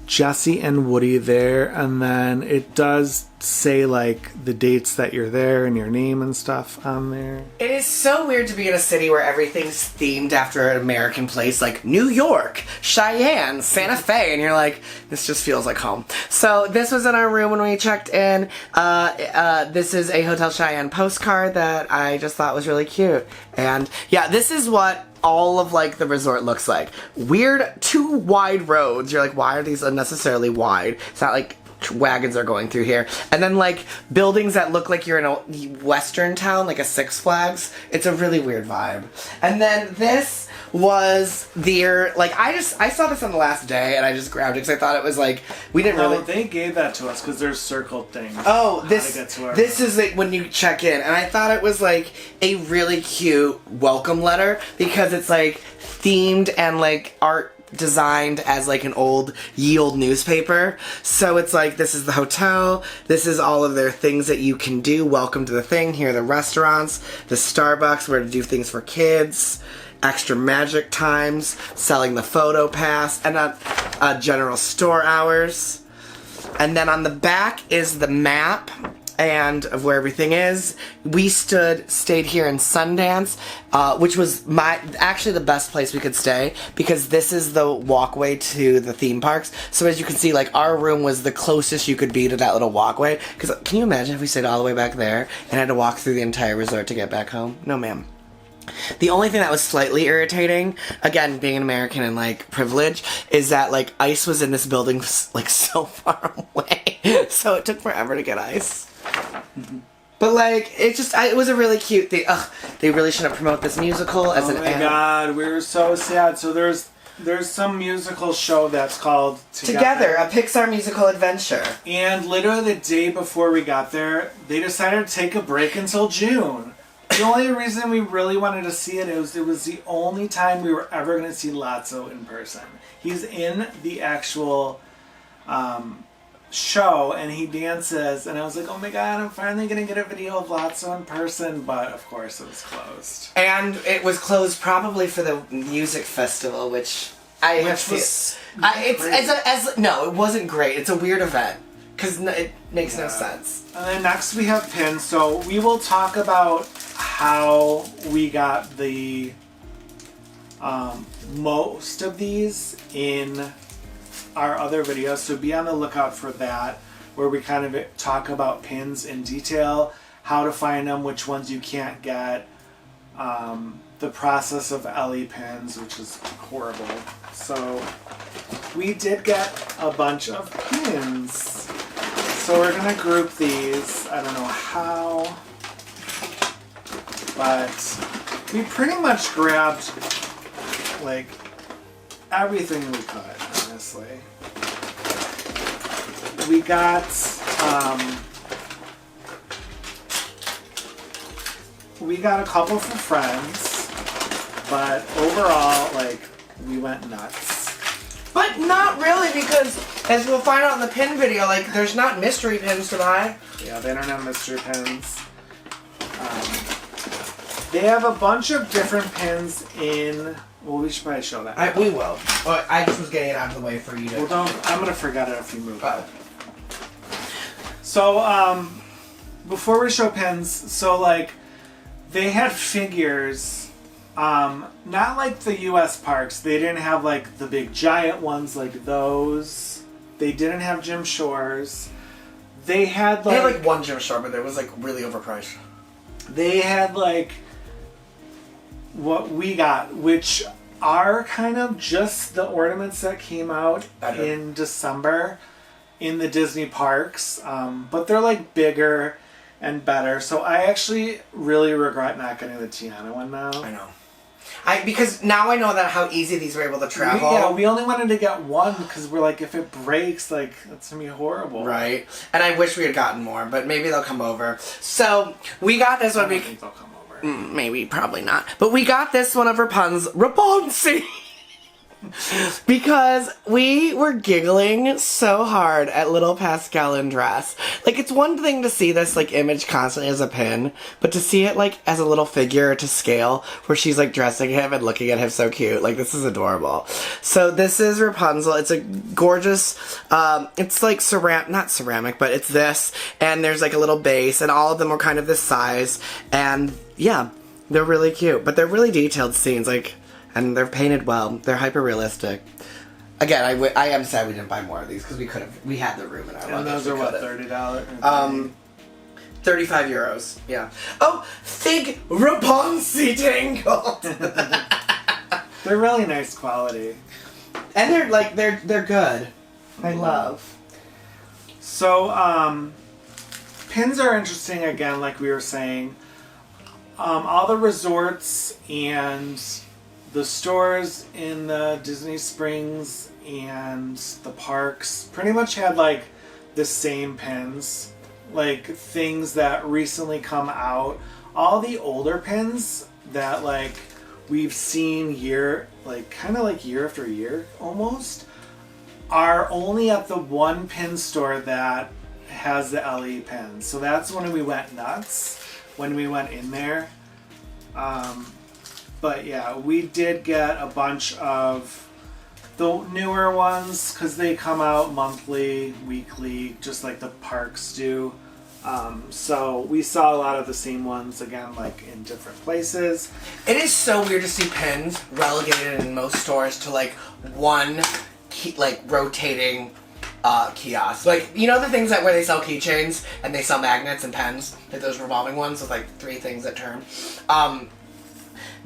Speaker 2: Jessie and Woody there, and then it does say like the dates that you're there and your name and stuff on there.
Speaker 1: It is so weird to be in a city where everything's themed after an American place, like New York, Cheyenne, Santa Fe, and you're like, this just feels like home. So this was in our room when we checked in. This is a Hotel Cheyenne postcard that I just thought was really cute. And yeah, this is what all of like the resort looks like. Weird, two wide roads. You're like, why are these unnecessarily wide? It's not like wagons are going through here. And then like buildings that look like you're in a western town, like a Six Flags. It's a really weird vibe. And then this was their, like, I saw this on the last day and I just grabbed it because I thought it was like, we didn't really.
Speaker 2: They gave that to us because there's circled things.
Speaker 1: Oh, this is like when you check in, and I thought it was like a really cute welcome letter because it's like themed and like art designed as like an ye old newspaper. So it's like, this is the hotel, this is all of their things that you can do, welcome to the thing, here are the restaurants, the Starbucks where to do things for kids, extra magic times, selling the photo pass, and general store hours. And then on the back is the map and of where everything is. We stayed here in Sundance, which was actually the best place we could stay because this is the walkway to the theme parks. So as you can see, like our room was the closest you could be to that little walkway. Because can you imagine if we stayed all the way back there and had to walk through the entire resort to get back home? No, ma'am. The only thing that was slightly irritating, again, being an American and, like, privilege, is that, like, ice was in this building, like, so far away. So it took forever to get ice. But, like, it was a really cute thing. Ugh, they really shouldn't promote this musical as an... Oh, my
Speaker 2: God, we were so sad. So there's some musical show that's called
Speaker 1: Together, a Pixar musical adventure.
Speaker 2: And literally the day before we got there, they decided to take a break until June. The only reason we really wanted to see it was the only time we were ever going to see Lotso in person. He's in the actual show and he dances, and I was like, oh my God, I'm finally going to get a video of Lotso in person, but of course it was closed.
Speaker 1: And it was closed probably for the music festival, which I have to... No, it wasn't great. It's a weird event. Because it makes no sense.
Speaker 2: And then next we have pins. So we will talk about how we got the most of these in our other videos. So be on the lookout for that, where we kind of talk about pins in detail, how to find them, which ones you can't get, the process of LE pins, which is horrible. So we did get a bunch of pins. So we're going to group these. I don't know how, but we pretty much grabbed like everything we could, honestly. we got a couple for friends, but overall, like, we went nuts.
Speaker 1: But not really, because as we'll find out in the pin video, like, there's not mystery pins to buy.
Speaker 2: Yeah, they don't have mystery pins. They have a bunch of different pins in... Well, we should probably show that.
Speaker 1: We will. Well, I just was getting it out of the way for you to...
Speaker 2: Well, I'm going to forget it if you move it. So, before we show pins, so, like, they had figures, not like the U.S. parks. They didn't have, like, the big giant ones like those. They didn't have Jim Shore's. They had, like
Speaker 1: one Jim Shore, but it was, like, really overpriced.
Speaker 2: They had, like, what we got, which are kind of just the ornaments that came out in December in the Disney parks, but they're, like, bigger and better. So I actually really regret not getting the Tiana one now.
Speaker 1: I know. Because now I know that how easy these were able to travel.
Speaker 2: We only wanted to get one because we're like, if it breaks, like, that's going to be horrible.
Speaker 1: Right. And I wish we had gotten more, but maybe they'll come over. So we got this one.
Speaker 2: I don't think they'll come over.
Speaker 1: Maybe, probably not. But we got this one of Rapunzel. Because we were giggling so hard at little Pascal in dress. Like, it's one thing to see this, like, image constantly as a pin, but to see it, like, as a little figure to scale, where she's, like, dressing him and looking at him so cute. Like, this is adorable. So this is Rapunzel. It's a gorgeous, it's, like, not ceramic, but it's this, and there's, like, a little base, and all of them are kind of this size, and, yeah, they're really cute. But they're really detailed scenes, like... And they're painted well. They're hyper realistic. Again, I am sad we didn't buy more of these because we had the room in our luggage.
Speaker 2: And those are what, $30?
Speaker 1: 35 euros. Yeah. Oh, Fig Rapunzel tangled.
Speaker 2: They're really nice quality.
Speaker 1: And they're good. I love.
Speaker 2: So, pins are interesting again, like we were saying. All the resorts and the stores in the Disney Springs and the parks pretty much had, like, the same pins. Like, things that recently come out. All the older pins that, like, we've seen kind of year after year almost, are only at the one pin store that has the LE pins. So that's when we went nuts, when we went in there. But yeah, we did get a bunch of the newer ones because they come out monthly, weekly, just like the parks do. So we saw a lot of the same ones again, like in different places.
Speaker 1: It is so weird to see pins relegated in most stores to like one rotating kiosk. Like, you know the things where they sell keychains and they sell magnets and pens, like those revolving ones with like 3 things that turn.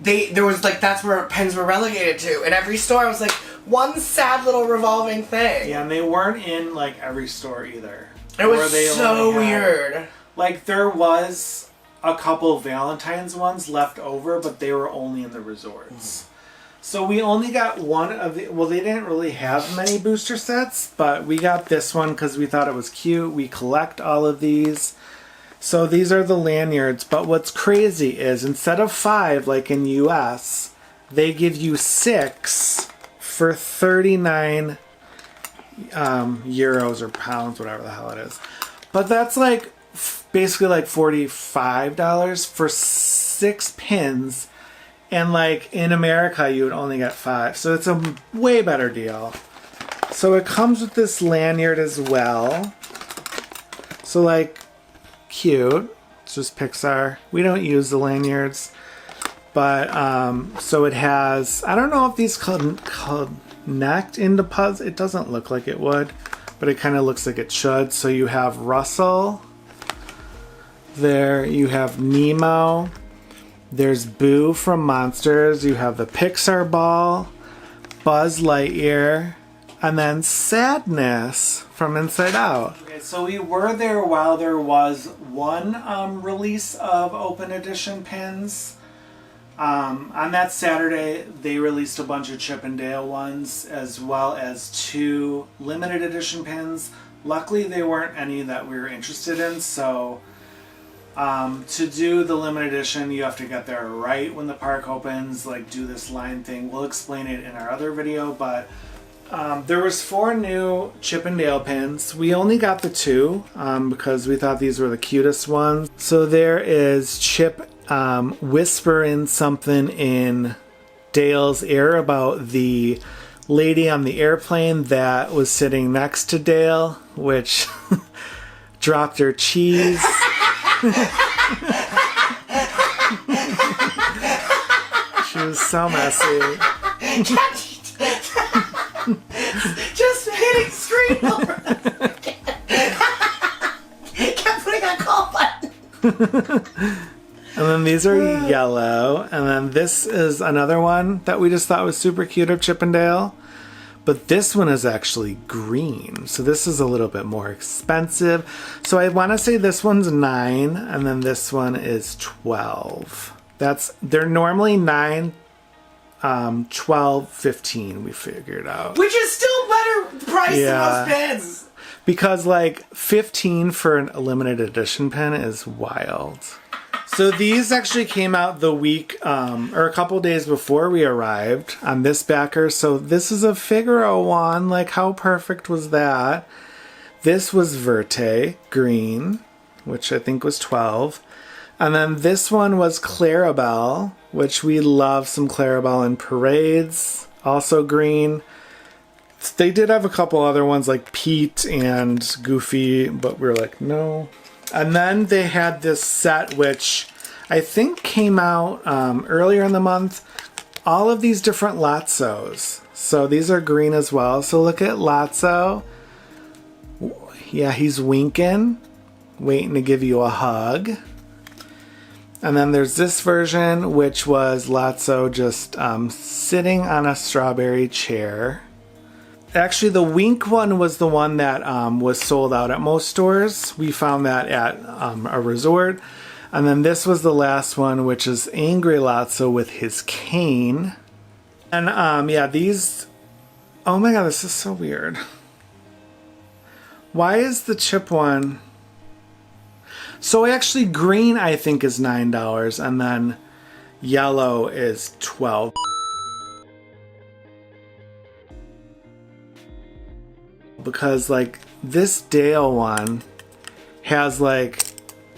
Speaker 1: That's where pens were relegated to. In every store, it was like one sad little revolving thing.
Speaker 2: Yeah, and they weren't in like every store either.
Speaker 1: It was so weird.
Speaker 2: Like, there was a couple Valentine's ones left over, but they were only in the resorts. So we only got one of the... Well, they didn't really have many booster sets, but we got this one because we thought it was cute. We collect all of these. So these are the lanyards, but what's crazy is instead of 5, like in US, they give you 6 for 39 euros or pounds, whatever the hell it is. But that's like basically like $45 for 6 pins, and like in America you would only get 5, so it's a way better deal. So it comes with this lanyard as well. So like, cute. It's just Pixar. We don't use the lanyards, but so it has, I don't know if these connect into puzzle. It doesn't look like it would, but it kind of looks like it should. So you have Russell there, you have Nemo, there's Boo from Monsters, you have the Pixar ball, Buzz Lightyear, and then Sadness from Inside Out. Okay, so we were there while there was one release of open edition pins. On that Saturday, they released a bunch of Chip and Dale ones, as well as 2 limited edition pins. Luckily, they weren't any that we were interested in, so to do the limited edition, you have to get there right when the park opens, like do this line thing. We'll explain it in our other video, but there was 4 new Chip and Dale pins. We only got the 2 because we thought these were the cutest ones. So there is Chip whispering something in Dale's ear about the lady on the airplane that was sitting next to Dale, which dropped her cheese. She was so messy.
Speaker 1: Just hitting screen over. Kept putting on call button.
Speaker 2: And then these are yellow. And then this is another one that we just thought was super cute of Chip and Dale. But this one is actually green. So this is a little bit more expensive. So I want to say this one's 9 and then this one is 12. They're normally 9, 12, 15 we figured out.
Speaker 1: Which is still better price than most pins.
Speaker 2: Because like 15 for a limited edition pin is wild. So these actually came out the week, or a couple days before we arrived on this backer. So this is a Figaro one. Like, how perfect was that? This was Verte, green, which I think was 12. And then this one was Clarabelle, which we love some Clarabelle in parades, also green. They did have a couple other ones like Pete and Goofy, but we were like, no. And then they had this set, which I think came out earlier in the month. All of these different Latzos. So these are green as well. So look at Latzo. Yeah, he's winking, waiting to give you a hug. And then there's this version, which was Latzo just sitting on a strawberry chair. Actually, the wink one was the one that was sold out at most stores. We found that at a resort. And then this was the last one, which is Angry Latzo with his cane. And yeah, these... Oh my god, this is so weird. Why is the Chip one... So actually green I think is $9 and then yellow is $12. Because like this Dale one has like,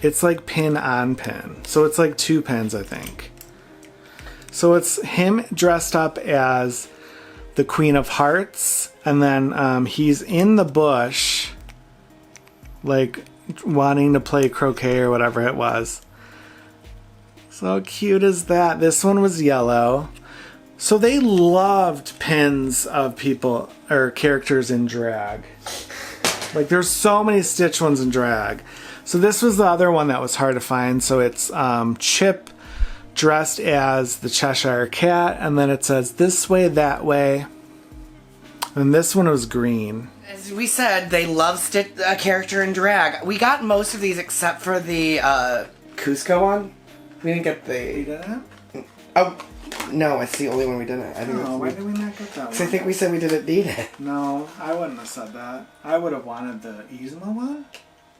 Speaker 2: it's like pin on pin. So it's like 2 pins I think. So it's him dressed up as the Queen of Hearts and then he's in the bush like wanting to play croquet or whatever it was. So cute is that. This one was yellow. So they loved pins of people or characters in drag. Like there's so many Stitch ones in drag. So this was the other one that was hard to find. So it's Chip dressed as the Cheshire Cat and then it says this way, that way. And this one was green.
Speaker 1: As we said, they love a character in drag. We got most of these except for the Cusco one. We didn't get the...
Speaker 2: You didn't?
Speaker 1: Oh, no, it's the only one we didn't. I think
Speaker 2: why did we not get that one?
Speaker 1: I think we said we didn't need it.
Speaker 2: No, I wouldn't have said that. I would have wanted the Yzma one.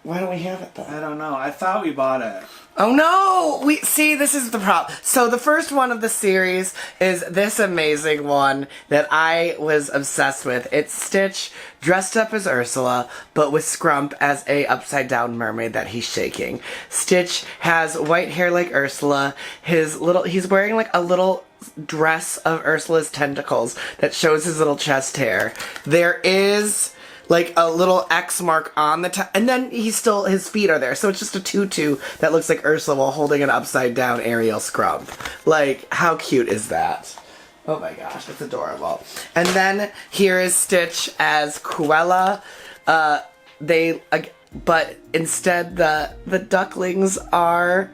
Speaker 1: Why don't we have it, though?
Speaker 2: I don't know. I thought we bought it.
Speaker 1: Oh, no! See, this is the problem. So the first one of the series is this amazing one that I was obsessed with. It's Stitch dressed up as Ursula, but with Scrump as a upside-down mermaid that he's shaking. Stitch has white hair like Ursula. He's wearing like a little dress of Ursula's tentacles that shows his little chest hair. There is... like a little X mark on the and then his feet are there. So it's just a tutu that looks like Ursula while holding an upside down Ariel Scrump. Like, how cute is that? Oh my gosh, that's adorable. And then here is Stitch as Cruella. But instead the ducklings are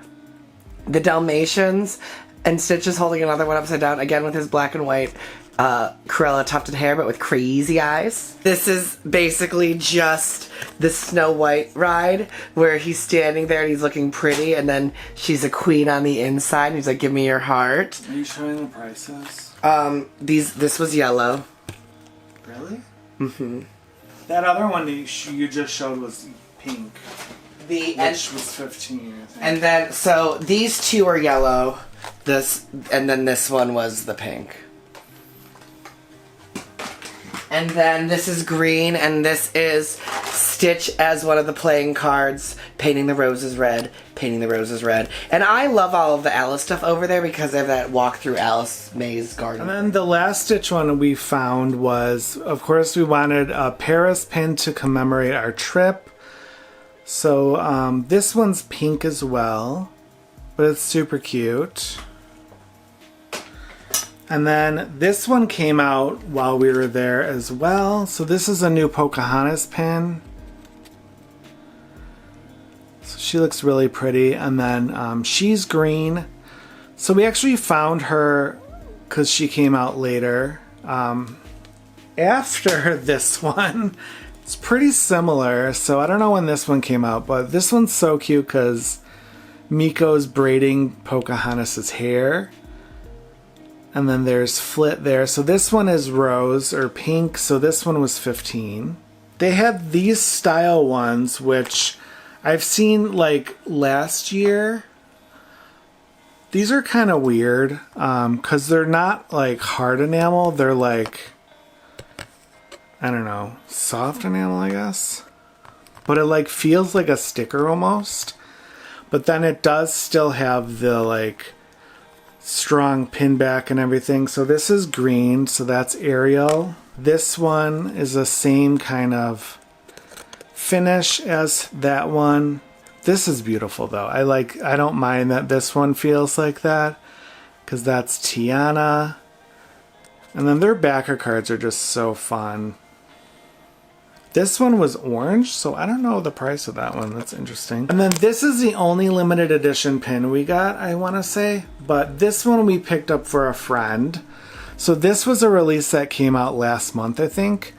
Speaker 1: the Dalmatians, and Stitch is holding another one upside down, again with his black and white Cruella tufted hair, but with crazy eyes. This is basically just the Snow White ride, where he's standing there and he's looking pretty, and then she's a queen on the inside, and he's like, give me your heart.
Speaker 2: Are you showing the prices?
Speaker 1: This was yellow.
Speaker 2: Really?
Speaker 1: Mm-hmm.
Speaker 2: That other one that you just showed was pink,
Speaker 1: which
Speaker 2: was 15, I think.
Speaker 1: And then, so these two are yellow, and then this one was the pink. And then this is green, and this is Stitch as one of the playing cards, painting the roses red, painting the roses red. And I love all of the Alice stuff over there because they have that walk through Alice May's garden.
Speaker 2: And then the last Stitch one we found was, of course, we wanted a Paris pin to commemorate our trip. So this one's pink as well, but it's super cute. And then this one came out while we were there as well. So this is a new Pocahontas pin. So she looks really pretty. And then she's green. So we actually found her because she came out later. After this one, it's pretty similar. So I don't know when this one came out, but this one's so cute because Miko's braiding Pocahontas' hair. And then there's Flit there. So this one is rose or pink. So this one was 15. They had these style ones, which I've seen like last year. These are kind of weird because they're not like hard enamel. They're like, I don't know, soft enamel, I guess. But it like feels like a sticker almost. But then it does still have the like strong pin back and everything. So this is green, so that's Ariel. This one is the same kind of finish as that one. This is beautiful though. I don't mind that this one feels like that because that's Tiana. And then their backer cards are just so fun. This one was orange, so I don't know the price of that one. That's interesting. And then this is the only limited edition pin we got, I want to say. But this one we picked up for a friend. So this was a release that came out last month, I think,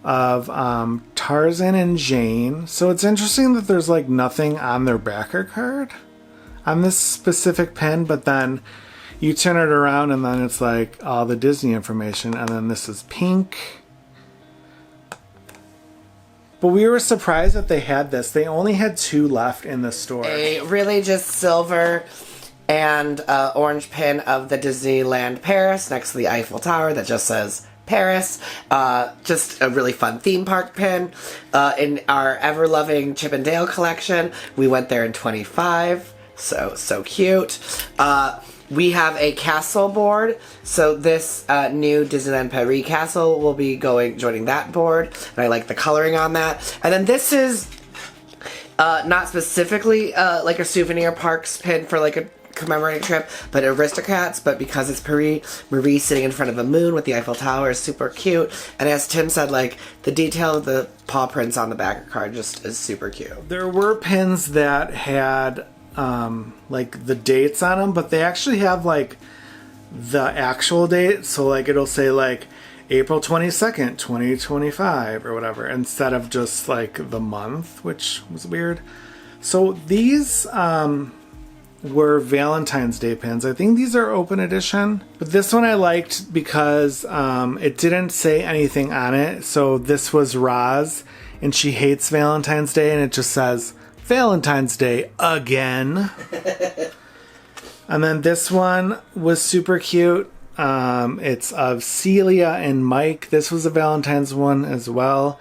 Speaker 2: of Tarzan and Jane. So it's interesting that there's like nothing on their backer card on this specific pin, but then you turn it around and then it's like all the Disney information. And then this is pink. But we were surprised that they had this. They only had 2 left in the store.
Speaker 1: A really just silver and orange pin of the Disneyland Paris next to the Eiffel Tower that just says Paris. Just a really fun theme park pin. In our ever-loving Chip and Dale collection, we went there in 25. So cute. We have a castle board, so this new Disneyland Paris castle will be joining that board, and I like the coloring on that. And then this is not specifically like a souvenir parks pin for like a commemorating trip, but Aristocrats, but because it's Marie sitting in front of a moon with the Eiffel Tower is super cute. And as Tim said, like the detail of the paw prints on the backer card just is super cute.
Speaker 2: There were pins that had like the dates on them, but they actually have like the actual date. So like it'll say like April 22nd, 2025 or whatever, instead of just like the month, which was weird. So these were Valentine's Day pins. I think these are open edition, but this one I liked because it didn't say anything on it. So this was Roz and she hates Valentine's Day and it just says Valentine's Day again. And then this one was super cute. It's of Celia and Mike. This was a Valentine's one as well.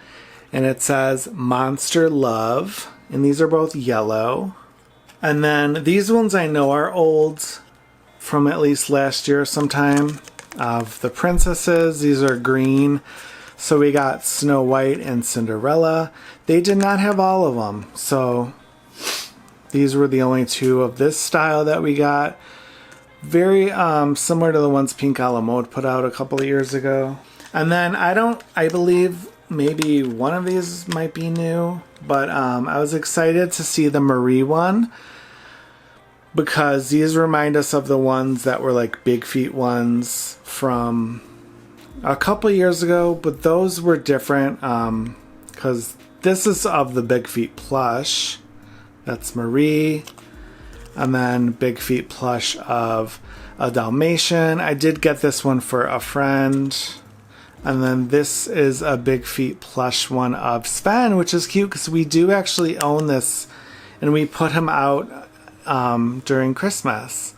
Speaker 2: And it says Monster Love. And these are both yellow. And then these ones I know are old, from at least last year sometime. Of the princesses, these are green. So we got Snow White and Cinderella. They did not have all of them. So these were the only 2 of this style that we got. Very similar to the ones Pink a la Mode put out a couple of years ago. And then I believe maybe one of these might be new. But I was excited to see the Marie one, because these remind us of the ones that were like Big Feet ones from a couple years ago, but those were different because this is of the Big Feet plush. That's Marie. And then Big Feet plush of a Dalmatian. I did get this one for a friend. And then this is a Big Feet plush one of Sven, which is cute because we do actually own this, and we put him out during Christmas.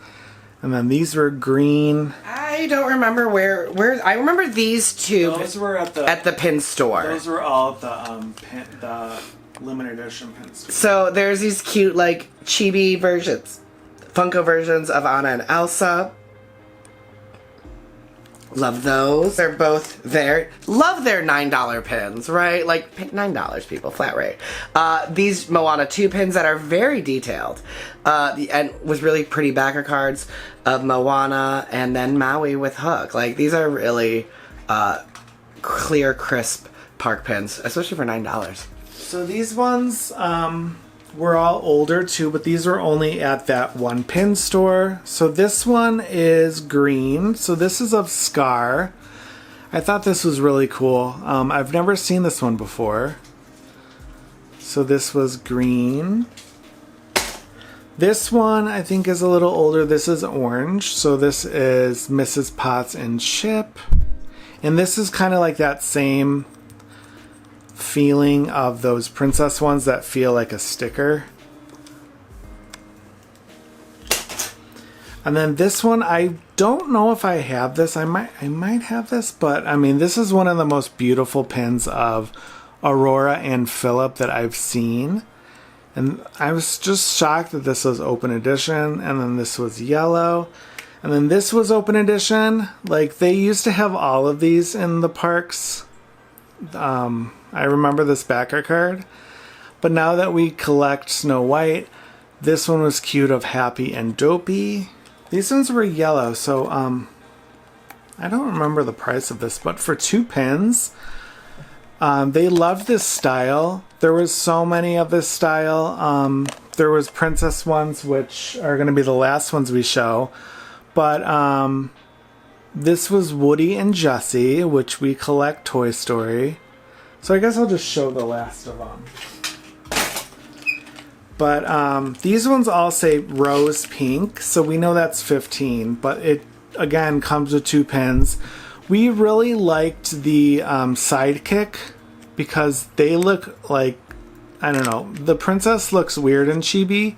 Speaker 2: And then these were green.
Speaker 1: I don't remember where. I remember these two.
Speaker 2: Those were at the
Speaker 1: pin store.
Speaker 2: Those were all at the limited edition pin store.
Speaker 1: So there's these cute like chibi versions, Funko versions of Anna and Elsa. Love those. They're both there. Love their $9 pins, right? Like $9, people, flat rate. These Moana 2 pins that are very detailed. And with really pretty backer cards of Moana and then Maui with Hook. Like these are really clear, crisp park pins, especially for $9.
Speaker 2: So these ones were all older too, but these were only at that one pin store. So this one is green. So this is of Scar. I thought this was really cool. I've never seen this one before. So this was green. This one I think is a little older. This is orange. So this is Mrs. Potts and Chip. And this is kind of like that same feeling of those princess ones that feel like a sticker. And then this one, I don't know if I have this. I might have this, but I mean, this is one of the most beautiful pins of Aurora and Philip that I've seen. And I was just shocked that this was open edition, and then this was yellow, and then this was open edition. Like they used to have all of these in the parks. I remember this backer card, but now that we collect Snow White, this one was cute of Happy and Dopey. These ones were yellow, so I don't remember the price of this, but for 2 pins, they loved this style. There was so many of this style. There was princess ones, which are going to be the last ones we show, but this was Woody and Jessie, which we collect Toy Story. So I guess I'll just show the last of them. But these ones all say rose pink, so we know that's 15. But it, again, comes with 2 pins. We really liked the sidekick because they look like, I don't know, the princess looks weird in chibi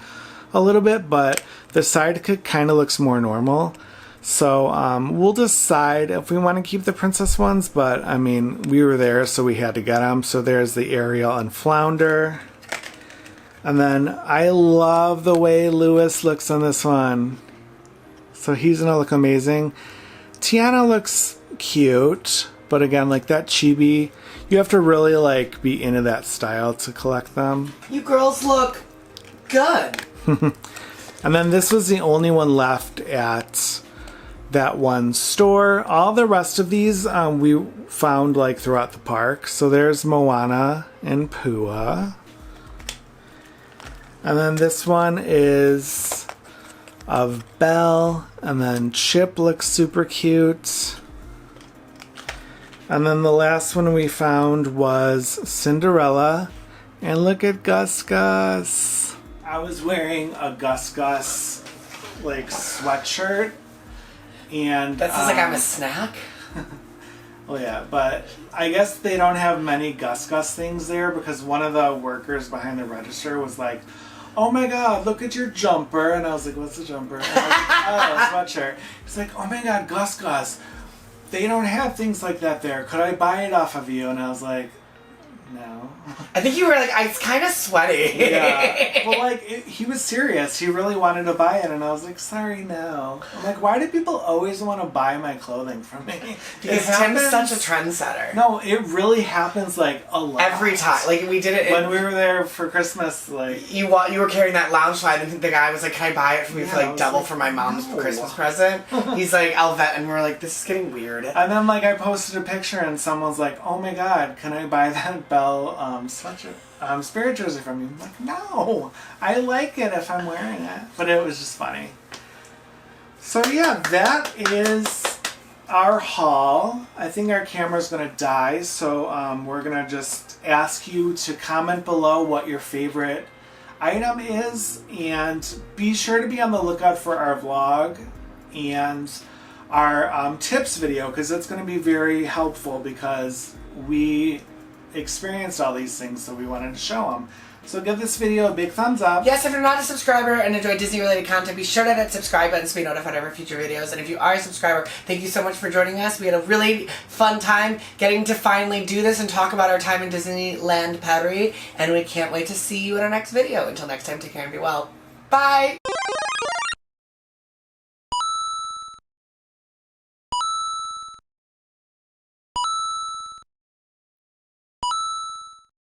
Speaker 2: a little bit, but the sidekick kind of looks more normal. So we'll decide if we want to keep the princess ones, but I mean, we were there, so we had to get them. So there's the Ariel and Flounder. And then I love the way Lewis looks on this one. So he's going to look amazing. Tiana looks cute, but again, like that chibi, you have to really like be into that style to collect them.
Speaker 1: You girls look good.
Speaker 2: And then this was the only one left at that one store. All the rest of these we found like throughout the park. So there's Moana and Pua. And then this one is of Belle. And then Chip looks super cute. And then the last one we found was Cinderella. And look at Gus Gus. I was wearing a Gus Gus like sweatshirt. And
Speaker 1: That sounds like I'm a snack.
Speaker 2: Oh yeah, but I guess they don't have many Gus Gus things there because one of the workers behind the register was like, "Oh my god, look at your jumper," and I was like, "What's a jumper?" And I was like, "Oh, a sweatshirt." He's like, "Oh my god, Gus Gus, they don't have things like that there. Could I buy it off of you?" And I was like, "No."
Speaker 1: I think you were like, it's kind of sweaty.
Speaker 2: Yeah. Well, like, he was serious. He really wanted to buy it, and I was like, sorry, no. I'm like, why do people always want to buy my clothing from me?
Speaker 1: Because Tim's such a trendsetter.
Speaker 2: No, it really happens, like, a lot.
Speaker 1: Every time. Like, we did it
Speaker 2: when we were there for Christmas, like...
Speaker 1: You were carrying that Loungefly, and the guy was like, can I buy it for me for, like, double for my mom's Christmas present? He's like, Elvet, and we're like, this is getting weird.
Speaker 2: And then, like, I posted a picture, and someone's like, oh my god, can I buy that Belle sweatshirt, spirit jersey from you? I'm like, no, I like it if I'm wearing it. But it was just funny. So yeah, that is our haul. I think our camera's gonna die, so we're gonna just ask you to comment below what your favorite item is, and be sure to be on the lookout for our vlog. And our tips video, because it's going to be very helpful because we experienced all these things, so we wanted to show them. So give this video a big thumbs up.
Speaker 1: Yes, if you're not a subscriber and enjoy Disney-related content, be sure to hit that subscribe button to be notified of our future videos. And if you are a subscriber, thank you so much for joining us. We had a really fun time getting to finally do this and talk about our time in Disneyland Paris. And we can't wait to see you in our next video. Until next time, take care and be well. Bye!